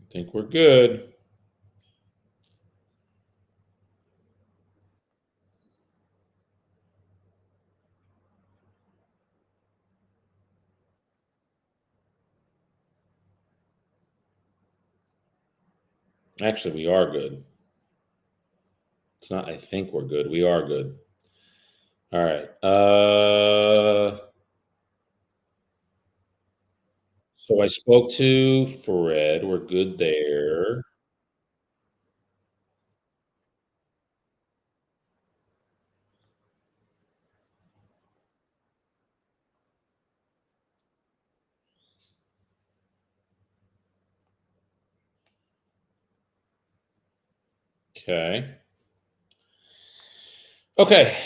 I think we're good. Actually, we are good. It's not. I think we're good. We are good. All right. So I spoke to Fred. We're good there. Okay. Okay.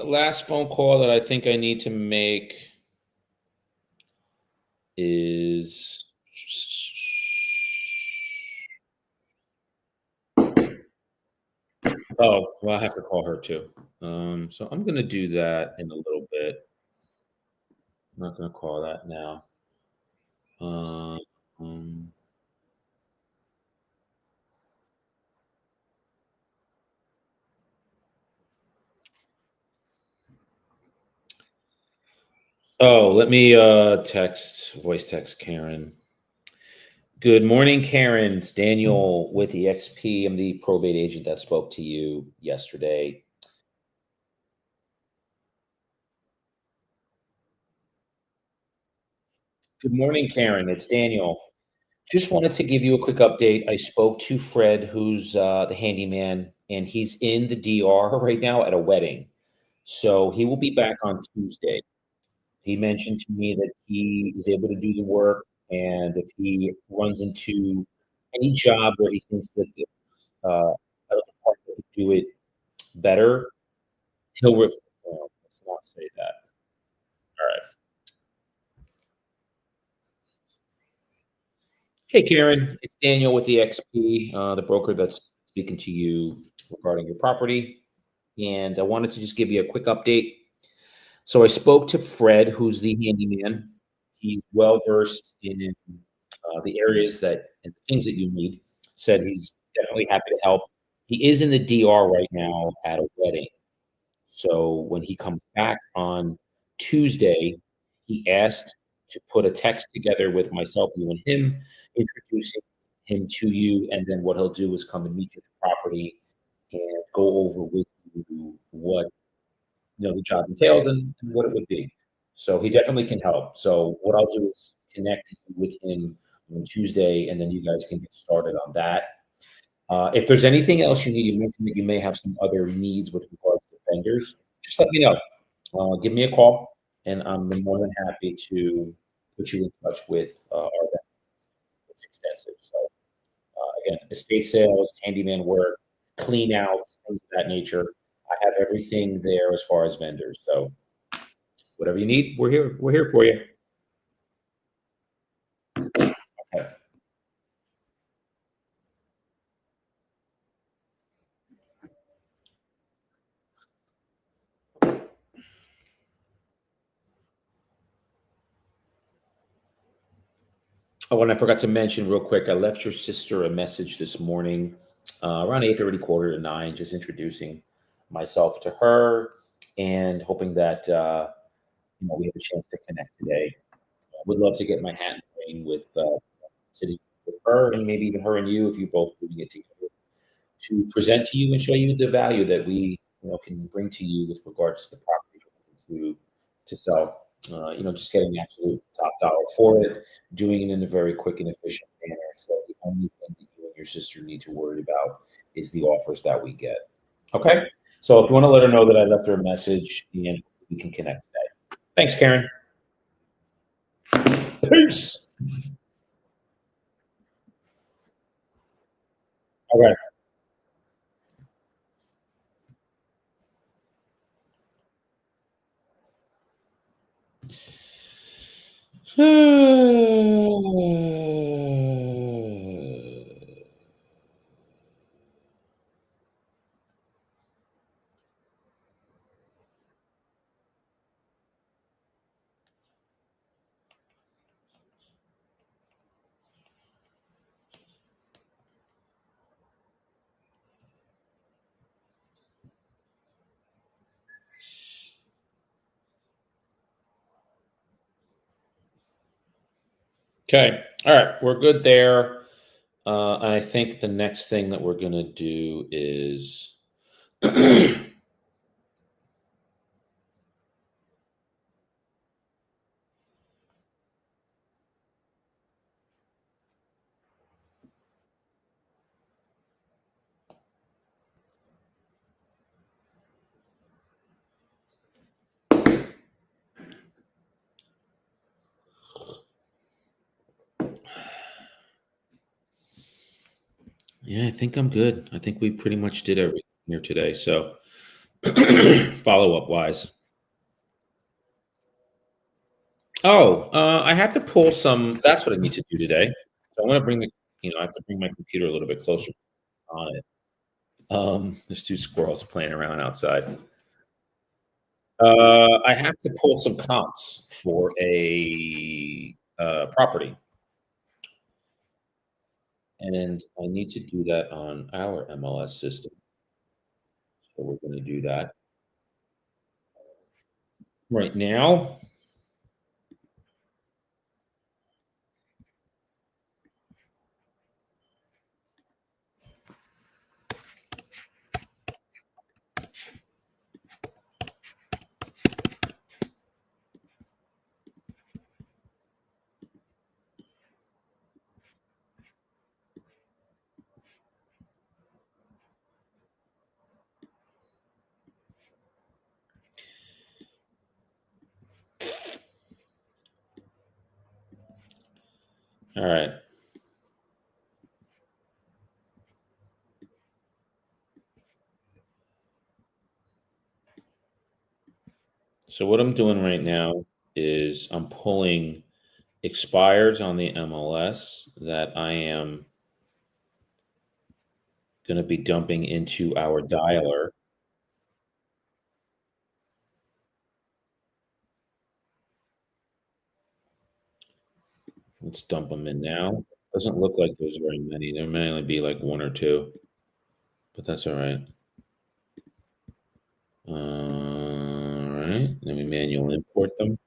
Last phone call that I think I need to make is. Oh, well, I have to call her too. So I'm gonna do that in a little bit. I'm not gonna call that now. Um, oh, let me voice text Karen. Good morning, Karen. It's Daniel with EXP. I'm the probate agent that spoke to you yesterday. Good morning, Karen. It's Daniel. Just wanted to give you a quick update. I spoke to Fred, who's the handyman, and he's in the DR right now at a wedding. So he will be back on Tuesday. He mentioned to me that he is able to do the work, and if he runs into any job where he thinks that the other department could do it better, he'll let's not say that. All right. Hey, Karen, it's Daniel with the XP, the broker that's speaking to you regarding your property. And I wanted to just give you a quick update. So I spoke to Fred, who's the handyman. He's well versed in the areas that and the things that you need. Said he's definitely happy to help. He is in the DR right now at a wedding. So when he comes back on Tuesday, he asked to put a text together with myself, you and him, introducing him to you. And then what he'll do is come and meet you at the property and go over with you what the job entails and what it would be. So he definitely can help. So what I'll do is connect you with him on Tuesday, and then you guys can get started on that. If there's anything else you need, you mentioned that you may have some other needs with regards to vendors. Just let me know. Give me a call, and I'm more than happy to put you in touch with our vendor. It's extensive. So again, estate sales, handyman work, clean outs, things of that nature. I have everything there as far as vendors. So whatever you need, we're here. We're here for you. Okay. Oh, and I forgot to mention real quick, I left your sister a message this morning around 8:30, quarter to 9, just introducing myself to her and hoping that we have a chance to connect today. I would love to get my hat in the ring with sitting with her and maybe even her and you if you both doing it together to present to you and show you the value that we can bring to you with regards to the property you're looking to sell. Just getting the absolute top dollar for it, doing it in a very quick and efficient manner. So the only thing that you and your sister need to worry about is the offers that we get. Okay. So if you want to let her know that I left her a message and we can connect today. Thanks, Karen. Peace. Okay. Okay. All right. We're good there. I think the next thing that we're going to do is yeah, I think I'm good. I think we pretty much did everything here today. So follow up wise. Oh, I have to pull some. That's what I need to do today. So I want to bring I have to bring my computer a little bit closer on it. There's two squirrels playing around outside. I have to pull some comps for a property, and I need to do that on our MLS system. So we're going to do that right now. All right. So what I'm doing right now is I'm pulling expires on the MLS that I am going to be dumping into our dialer. Let's dump them in now. Doesn't look like there's very many. There may only be like one or two, but that's all right. All right. Let me manual import them.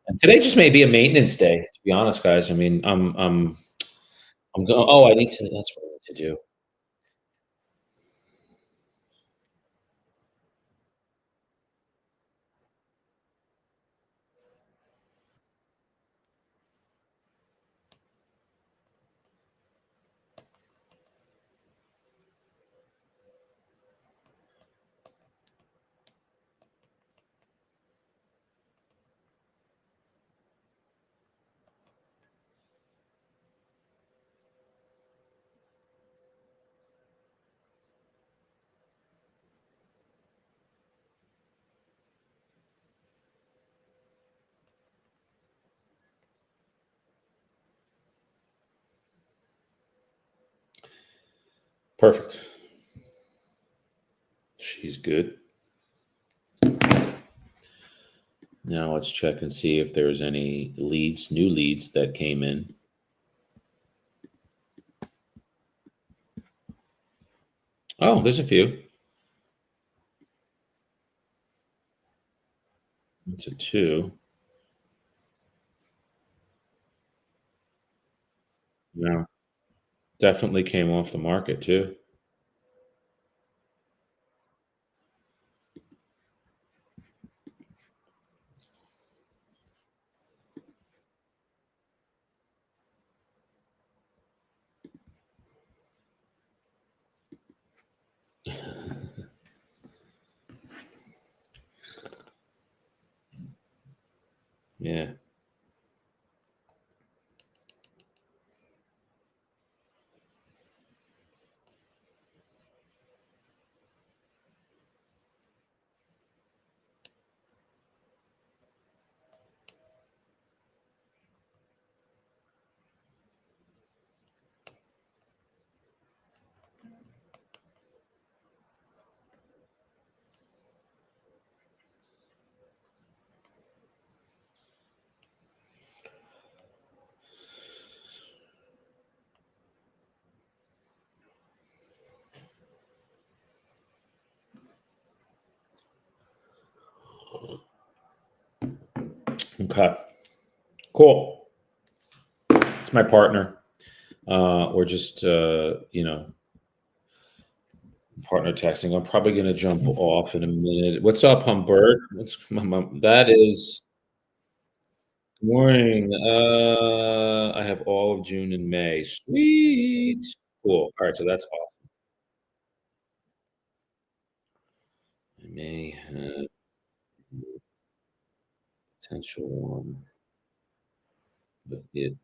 And today just may be a maintenance day, to be honest, guys. I mean, I'm going. Oh, I need to. That's what I need to do. Perfect. She's good. Now let's check and see if there's any leads, new leads that came in. Oh, there's a few. It's a two. Yeah, definitely came off the market too. Yeah. Okay. Cool. It's my partner. We're just, partner texting. I'm probably going to jump off in a minute. What's up, Humbert? That is morning. I have all of June and May. Sweet. Cool. All right. So that's awesome. I may have potential one, but it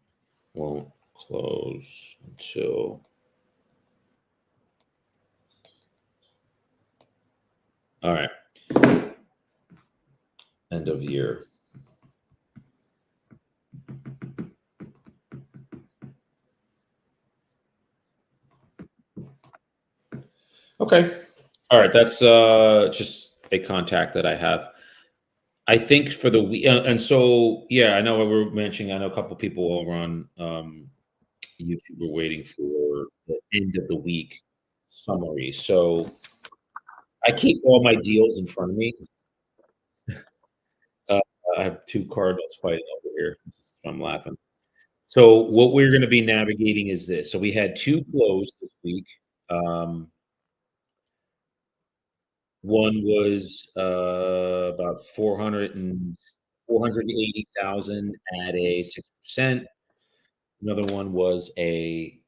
won't close until. All right. End of year. Okay. All right, that's just a contact that I have. I think for the week, and so yeah, I know what we're mentioning. I know a couple people over on YouTube were waiting for the end of the week summary. So I keep all my deals in front of me. Uh, I have two Cardinals fighting over here. I'm laughing. So what we're going to be navigating is this. So we had two closed this week. Um, One was about 480,000 at a 6%. Another one was a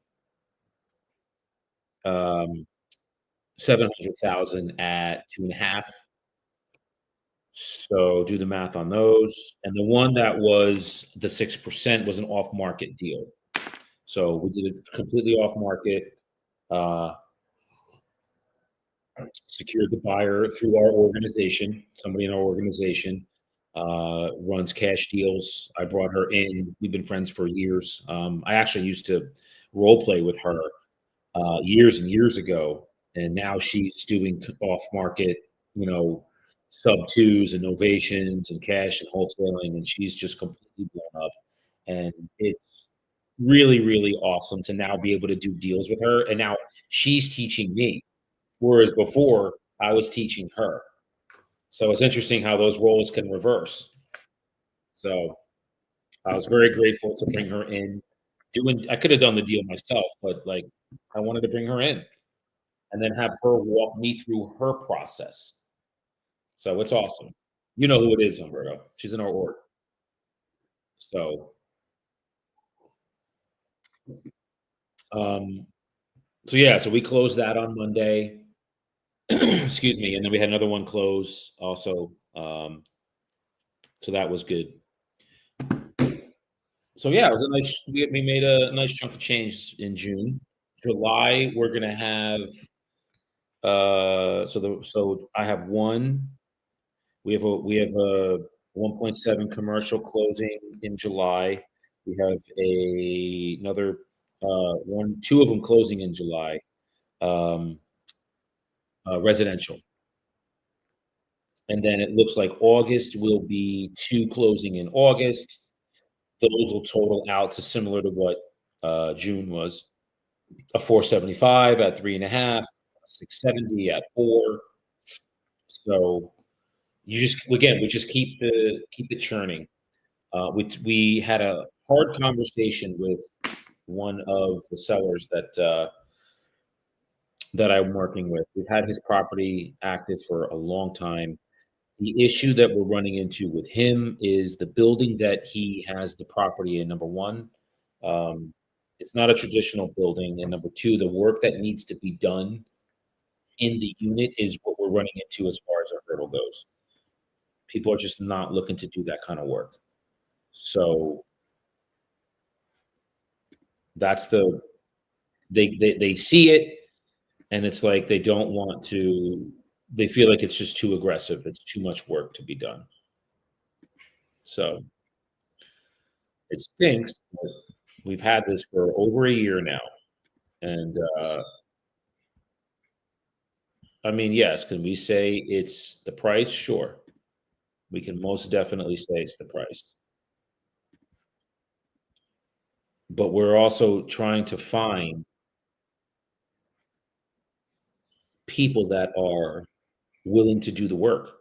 700,000 at 2.5. So do the math on those. And the one that was the 6% was an off market deal. So we did it completely off market. Uh, Secured the buyer through our organization. Somebody in our organization runs cash deals. I brought her in. We've been friends for years. I actually used to role play with her years and years ago, and now she's doing off market, you know, sub twos and novations and cash and wholesaling, and she's just completely blown up. And it's really, really awesome to now be able to do deals with her. And now she's teaching me. Whereas before, I was teaching her. So it's interesting how those roles can reverse. So I was very grateful to bring her in. I could have done the deal myself, but like I wanted to bring her in and then have her walk me through her process. So it's awesome. You know who it is, Umberto. She's in our org. So um so yeah, so we closed that on Monday. Excuse me, and then we had another one close also. So that was good. So yeah, it was a nice. We made a nice chunk of change in June. July, we're gonna have. So I have one. We have a 1.7 commercial closing in July. We have another two of them closing in July. Um, Residential, and then it looks like August will be two closing in August. Those will total out to similar to what June was. A 475 at 3.5, 670 at 4. So we just keep it churning. We had a hard conversation with one of the sellers that I'm working with. We've had his property active for a long time. The issue that we're running into with him is the building that he has the property in. Number one, um, it's not a traditional building, and number two, the work that needs to be done in the unit is what we're running into as far as our hurdle goes. People are just not looking to do that kind of work. So that's they see it and it's like they don't want to they feel like it's just too aggressive. It's too much work to be done. So it stinks. But we've had this for over a year now. And I mean, yes, can we say it's the price? Sure. We can most definitely say it's the price. But we're also trying to find people that are willing to do the work.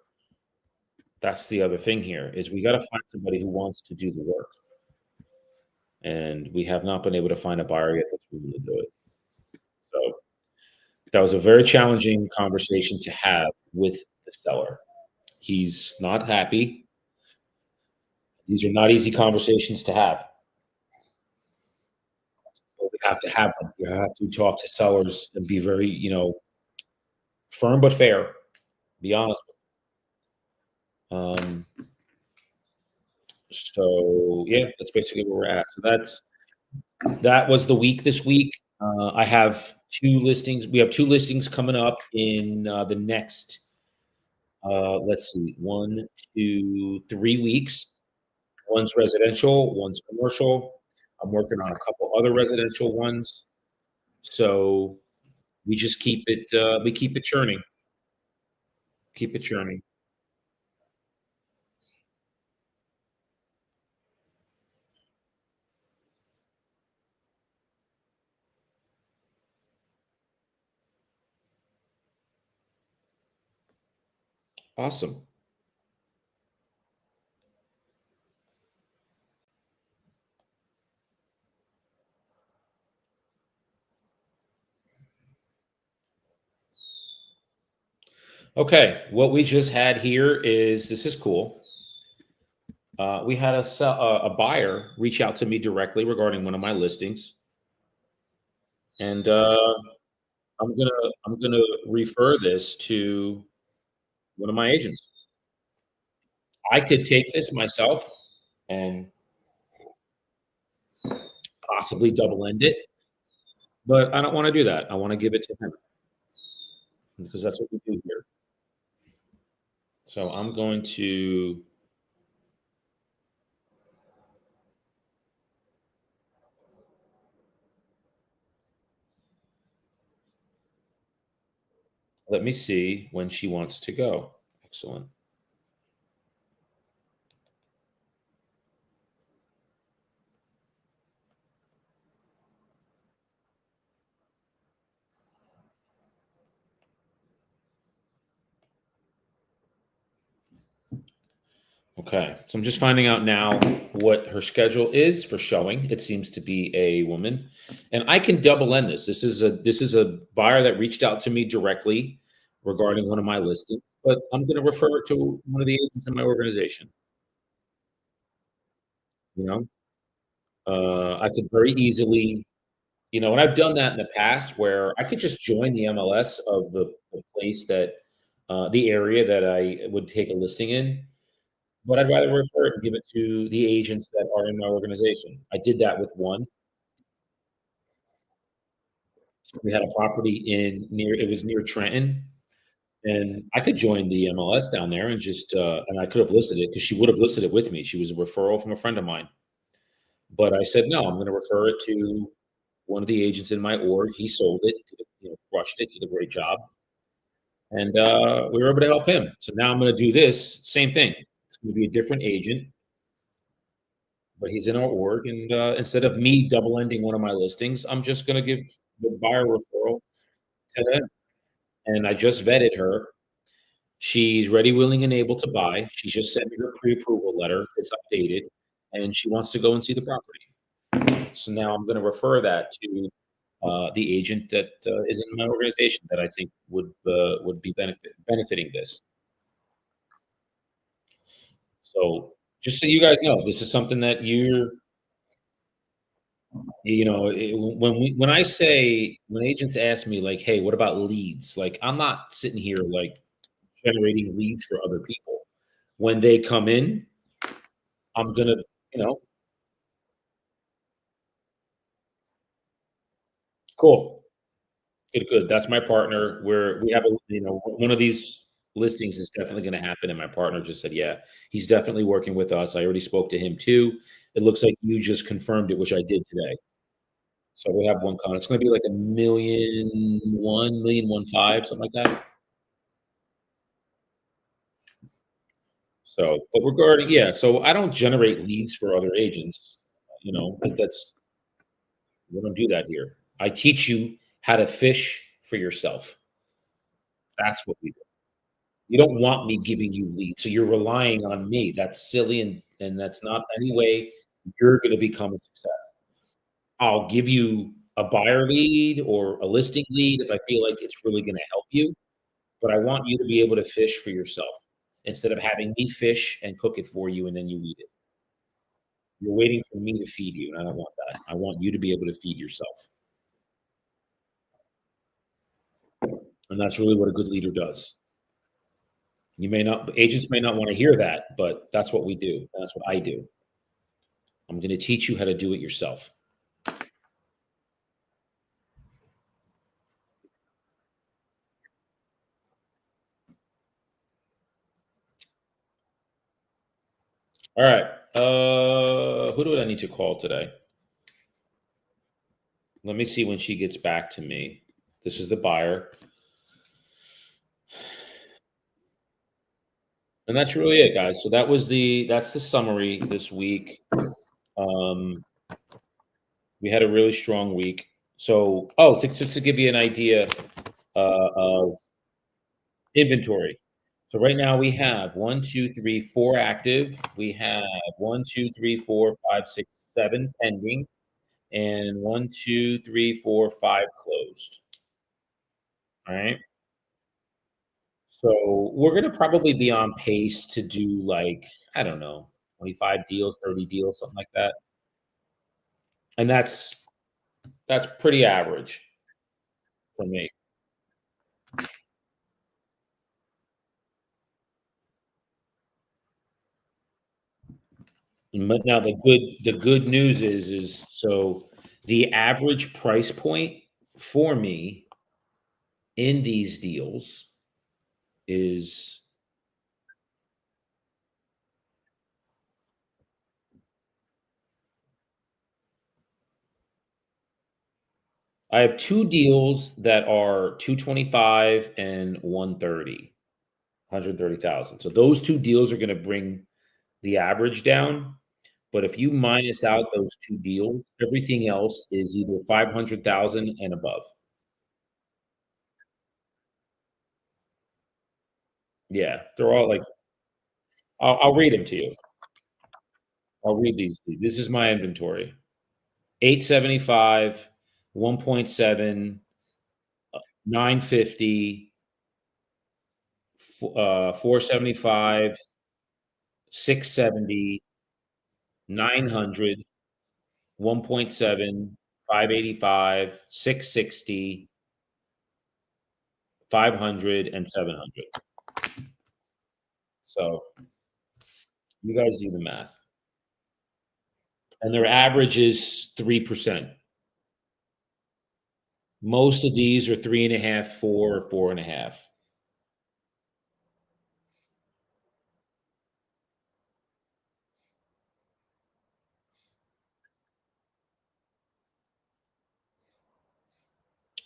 That's the other thing here is we got to find somebody who wants to do the work. And we have not been able to find a buyer yet that's willing to do it. So that was a very challenging conversation to have with the seller. He's not happy. These are not easy conversations to have. But we have to have them. You have to talk to sellers and be very, firm but fair. Be honest. Um, so yeah, that's basically where we're at. So that was the week this week. I have two listings. We have two listings coming up in the next, let's see, 1, 2, 3 weeks. One's residential, one's commercial. I'm working on a couple other residential ones. So we just keep it churning. Keep it churning. Awesome. Okay, what we just had here is this is cool. We had a buyer reach out to me directly regarding one of my listings, and I'm gonna refer this to one of my agents. I could take this myself and possibly double end it, but I don't want to do that. I want to give it to him because that's what we do here. So I'm going to let me see when she wants to go. Excellent. Okay, so I'm just finding out now what her schedule is for showing. It seems to be a woman, and I can double end this. This is a buyer that reached out to me directly regarding one of my listings, but I'm going to refer it to one of the agents in my organization. You know, I could very easily, and I've done that in the past where I could just join the MLS of the place that the area that I would take a listing in. But I'd rather refer it and give it to the agents that are in my organization. I did that with one. We had a property in near it was near Trenton, and I could join the MLS down there and just, and I could have listed it because she would have listed it with me. She was a referral from a friend of mine. But I said, "No, I'm gonna refer it to one of the agents in my org." He sold it, crushed it, did a great job, and, we were able to help him. So now I'm gonna do this, same thing. It's gonna be a different agent, but he's in our org, and instead of me double ending one of my listings, I'm just going to give the buyer referral to him. And I just vetted her. She's ready, willing, and able to buy. She just sent me her pre-approval letter. It's updated, and she wants to go and see the property. So now I'm going to refer that to the agent that is in my organization that I think would be benefiting this. So just so you guys know, this is something that when I say when agents ask me like, "Hey, what about leads?" Like, I'm not sitting here like generating leads for other people. When they come in, I'm gonna, you know, cool, good, good. That's my partner. We have one of these listings is definitely going to happen, and my partner just said, "Yeah, he's definitely working with us." I already spoke to him too. It looks like you just confirmed it, which I did today. So we have one coming. It's going to be like a million one, million one five, something like that. So, but regarding so I don't generate leads for other agents. That's we don't do that here. I teach you how to fish for yourself. That's what we do. You don't want me giving you leads, so you're relying on me. That's silly, and that's not any way you're going to become a success. I'll give you a buyer lead or a listing lead if I feel like it's really going to help you, but I want you to be able to fish for yourself instead of having me fish and cook it for you and then you eat it. You're waiting for me to feed you, and I don't want that. I want you to be able to feed yourself. And that's really what a good leader does. Agents may not want to hear that, but that's what we do. That's what I do. I'm going to teach you how to do it yourself. All right. Who do I need to call today? Let me see when she gets back to me. This is the buyer. And that's really it, guys. So that's the summary this week. Um, we had a really strong week. So, just to give you an idea of inventory. So right now we have one, two, three, four active. We have one, two, three, four, five, six, seven pending, and one, two, three, four, five closed. All right. So we're gonna probably be on pace to do like, I don't know, 25 deals, 30 deals, something like that. And that's pretty average for me. But now the good news is so the average price point for me in these deals is I have 2 deals that are 225 and 130, 130,000. So those 2 deals are gonna bring the average down, but if you minus out those 2 deals, everything else is either 500,000 and above. Yeah, they're all like I'll read them to you. I'll read these to you. This is my inventory. 875, 1.7, 950, 475, 670, 900, 1.7, 585, 660, 500, and 700. So you guys do the math. And their average is 3%. Most of these are 3.5, 4, 4.5.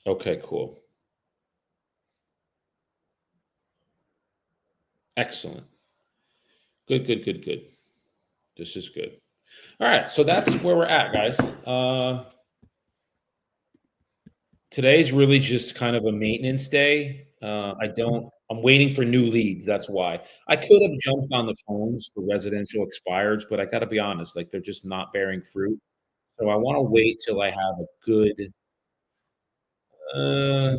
Okay, cool. Excellent. Good, good, good, good. This is good. All right, so that's where we're at, guys. Today's really just kind of a maintenance day. I'm waiting for new leads. That's why I could have jumped on the phones for residential expireds, but I got to be honest, like they're just not bearing fruit. So I want to wait till I have a good. Uh,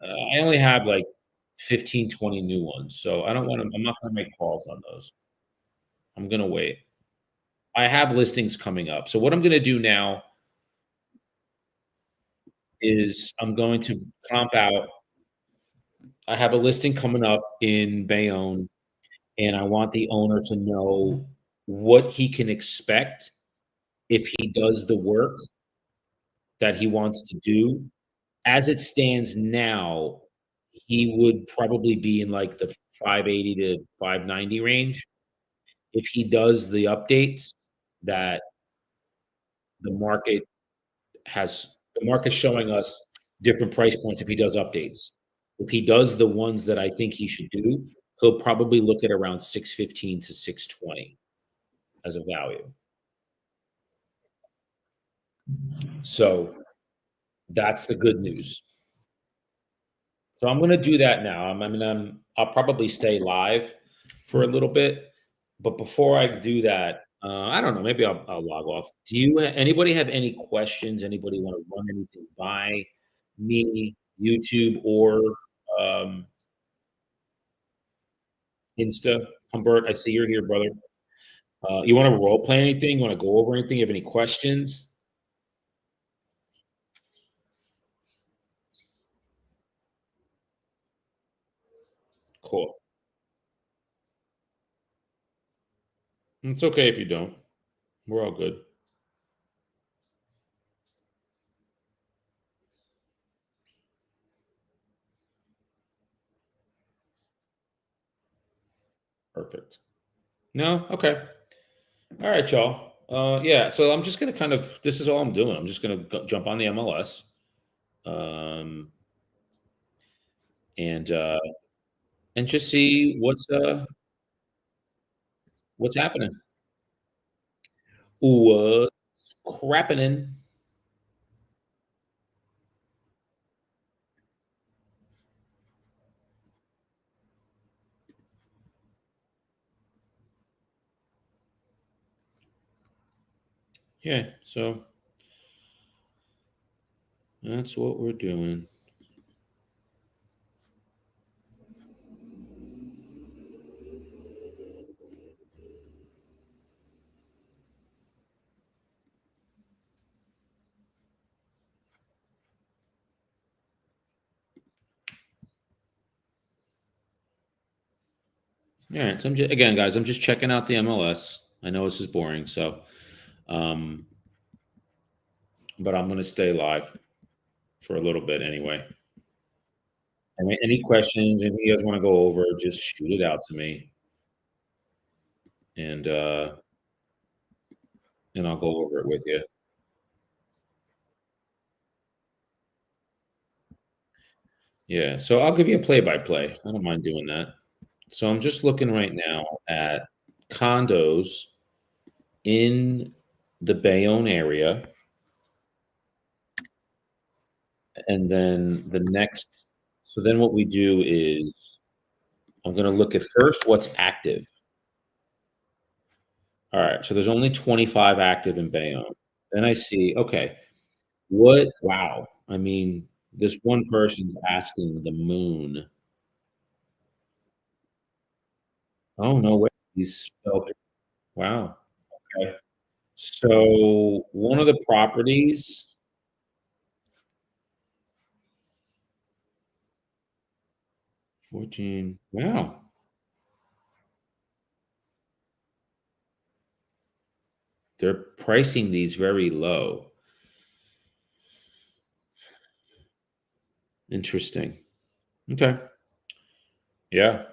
I only have like 15, 20 new ones, so I don't want to. I'm not going to make calls on those. I'm going to wait. I have listings coming up. So what I'm going to do now is I'm going to comp out. I have a listing coming up in Bayonne, and I want the owner to know what he can expect if he does the work that he wants to do. As it stands now, he would probably be in like the 580 to 590 range. If he does the updates that the market the market's showing us different price points if he does updates. If he does the ones that I think he should do, he'll probably look at around 615 to 620 as a value. So that's the good news. So I'm gonna do that now. I'll probably stay live for a little bit, but before I do that, I don't know. Maybe I'll log off. Anybody have any questions? Anybody want to run anything by me, YouTube, or um, Insta? Humbert, I see you're here, brother. You want to role play anything? You want to go over anything? You have any questions? Cool. It's okay if you don't. We're all good. Perfect. No? Okay. All right, y'all. Yeah, so I'm just gonna this is all I'm doing. I'm just gonna jump on the MLS, um, and and just see what's happening. What's crappening. Yeah, so that's what we're doing. All right. So again, guys, I'm just checking out the MLS. I know this is boring, so um, but I'm going to stay live for a little bit anyway. Any questions, anything you guys want to go over, just shoot it out to me, and uh, and I'll go over it with you. Yeah. So I'll give you a play-by-play. I don't mind doing that. So I'm just looking right now at condos in the Bayonne area, and then the next. So then what we do is I'm going to look at first what's active. All right, so there's only 25 active in Bayonne. Then I see, okay, what? Wow. I mean, this one person's asking the moon. Oh, no way. He's spelled it. Wow. Okay. So one of the properties, 14. Wow. They're pricing these very low. Interesting. Okay. Yeah.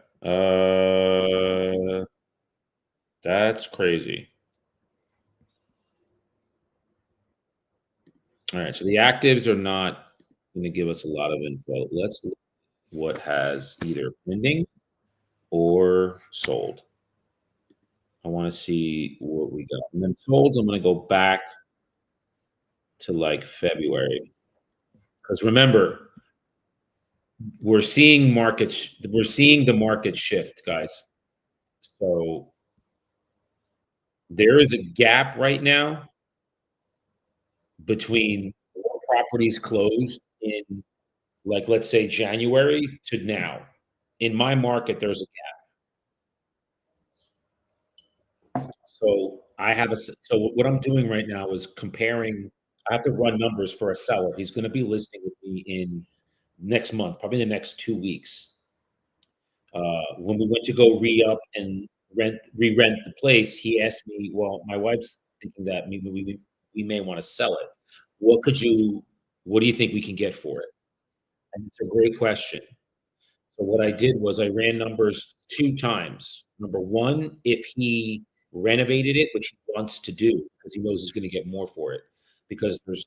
That's crazy. All right. So the actives are not going to give us a lot of info. Let's look at what has either pending or sold. I want to see what we got. And then solds, I'm going to go back to like February. Because remember, we're seeing the market shift, guys. So there is a gap right now between what properties closed in, like, let's say January to now. In my market, there's a So I have so what I'm doing right now is comparing. I have to run numbers for a seller. He's going to be listing with me in next month, probably the next 2 weeks. When we went to go re-up and re-rent the place, he asked me, "Well, my wife's thinking that we may want to sell it. What could you? What do you think we can get for it?" And it's a great question. So what I did was I ran numbers 2 times. Number 1, if he renovated it, which he wants to do because he knows he's gonna get more for it, because there's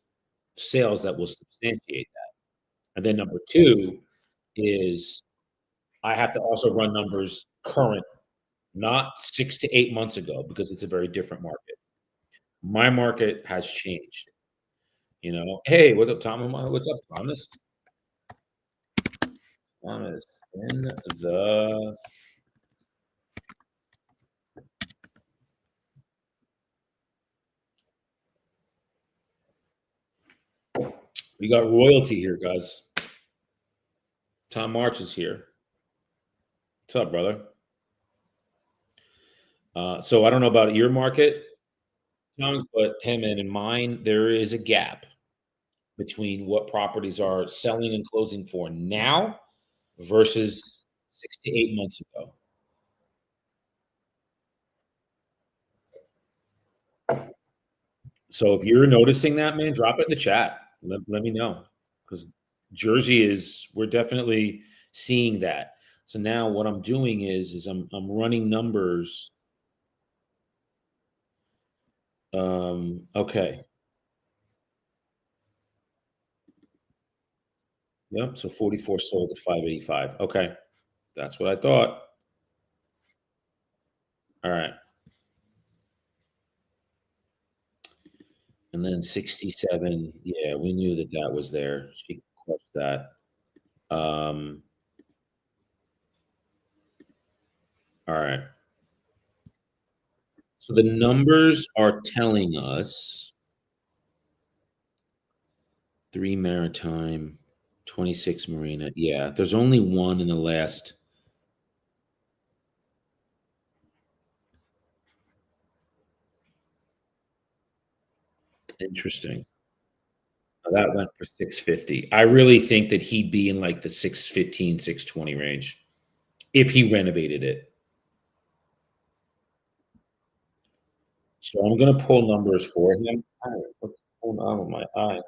sales that will substantiate that. And then number 2 is I have to also run numbers current, not 6 to 8 months ago, because it's a very different market. My market has changed, you know? Hey, what's up, Tom? What's up, Thomas? Thomas in the we got royalty here, guys. Tom March is here. What's up, brother? So I don't know about your market, Thomas, but hey, man, in mine, there is a gap between what properties are selling and closing for now versus 6 to 8 months ago. So if you're noticing that, man, drop it in the chat. Let me know, because Jersey is we're definitely seeing that. So now what I'm doing is I'm running numbers. Okay. Yep. So 44 sold at 585. Okay. That's what I thought. All right. And then 67. Yeah, we knew that that was there. She crushed that. Um, all right. So the numbers are telling us 3 Maritime, 26 Marina. Yeah, there's only one in the last. Interesting. That went for 650. I really think that he'd be in like the 615, 620 range if he renovated it. So I'm gonna pull numbers for him. What's going on with my eye?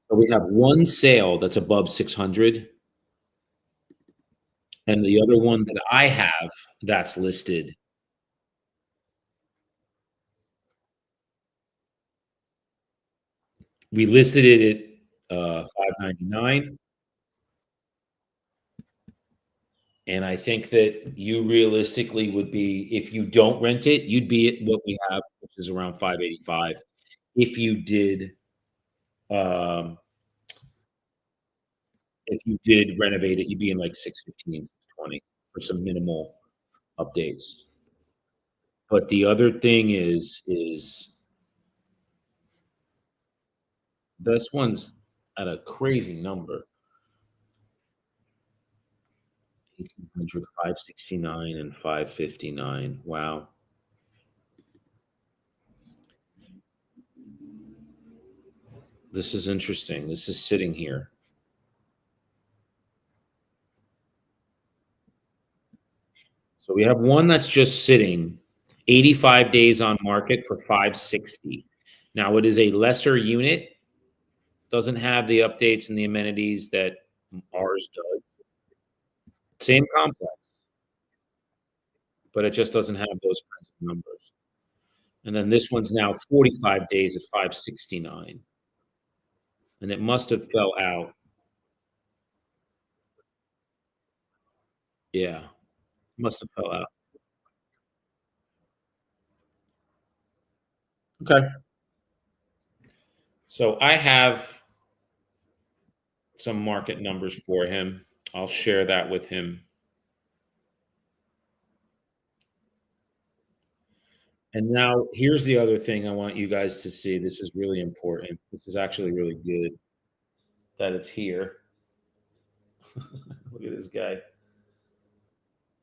So we have one sale that's above 600, and the other one that I have that's listed. We listed it at 599, and I think that you realistically would be, if you don't rent it, you'd be at what we have, which is around 585. If you did, um, if you did renovate it, you'd be in like 615, 620 for some minimal updates. But the other thing is this one's at a crazy number. 1,800, 569, and 559. Wow. This is interesting. This is sitting here. So we have one that's just sitting 85 days on market for 560. Now it is a lesser unit, doesn't have the updates and the amenities that ours does. Same complex, but it just doesn't have those kinds of numbers. And then this one's now 45 days at 569. And it must have fell out. Yeah, must have fell out. Okay. So I have some market numbers for him. I'll share that with him. And now here's the other thing I want you guys to see. This is really important. This is actually really good that it's here. Look at this guy.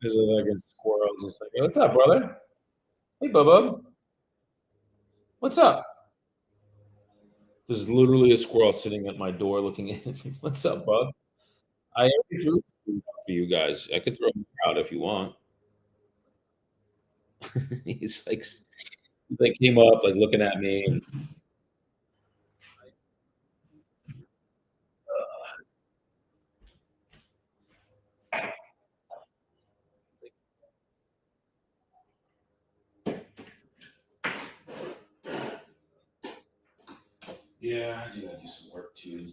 This is like a squirrel just like, "Hey, what's up, brother? Hey, Bubba. What's up?" There's literally a squirrel sitting at my door looking in. What's up, bud? I already drew food for you guys. I could throw him out if you want. He's like came up like looking at me. And, yeah, I do gotta do some work too.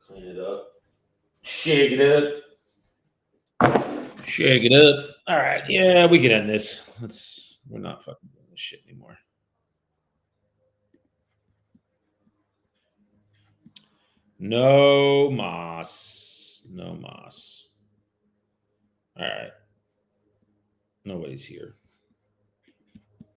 Clean it up. Shake it up. Shake it up. All right. Yeah, we can end this. We're not fucking doing this shit anymore. No moss. No moss. All right. Nobody's here.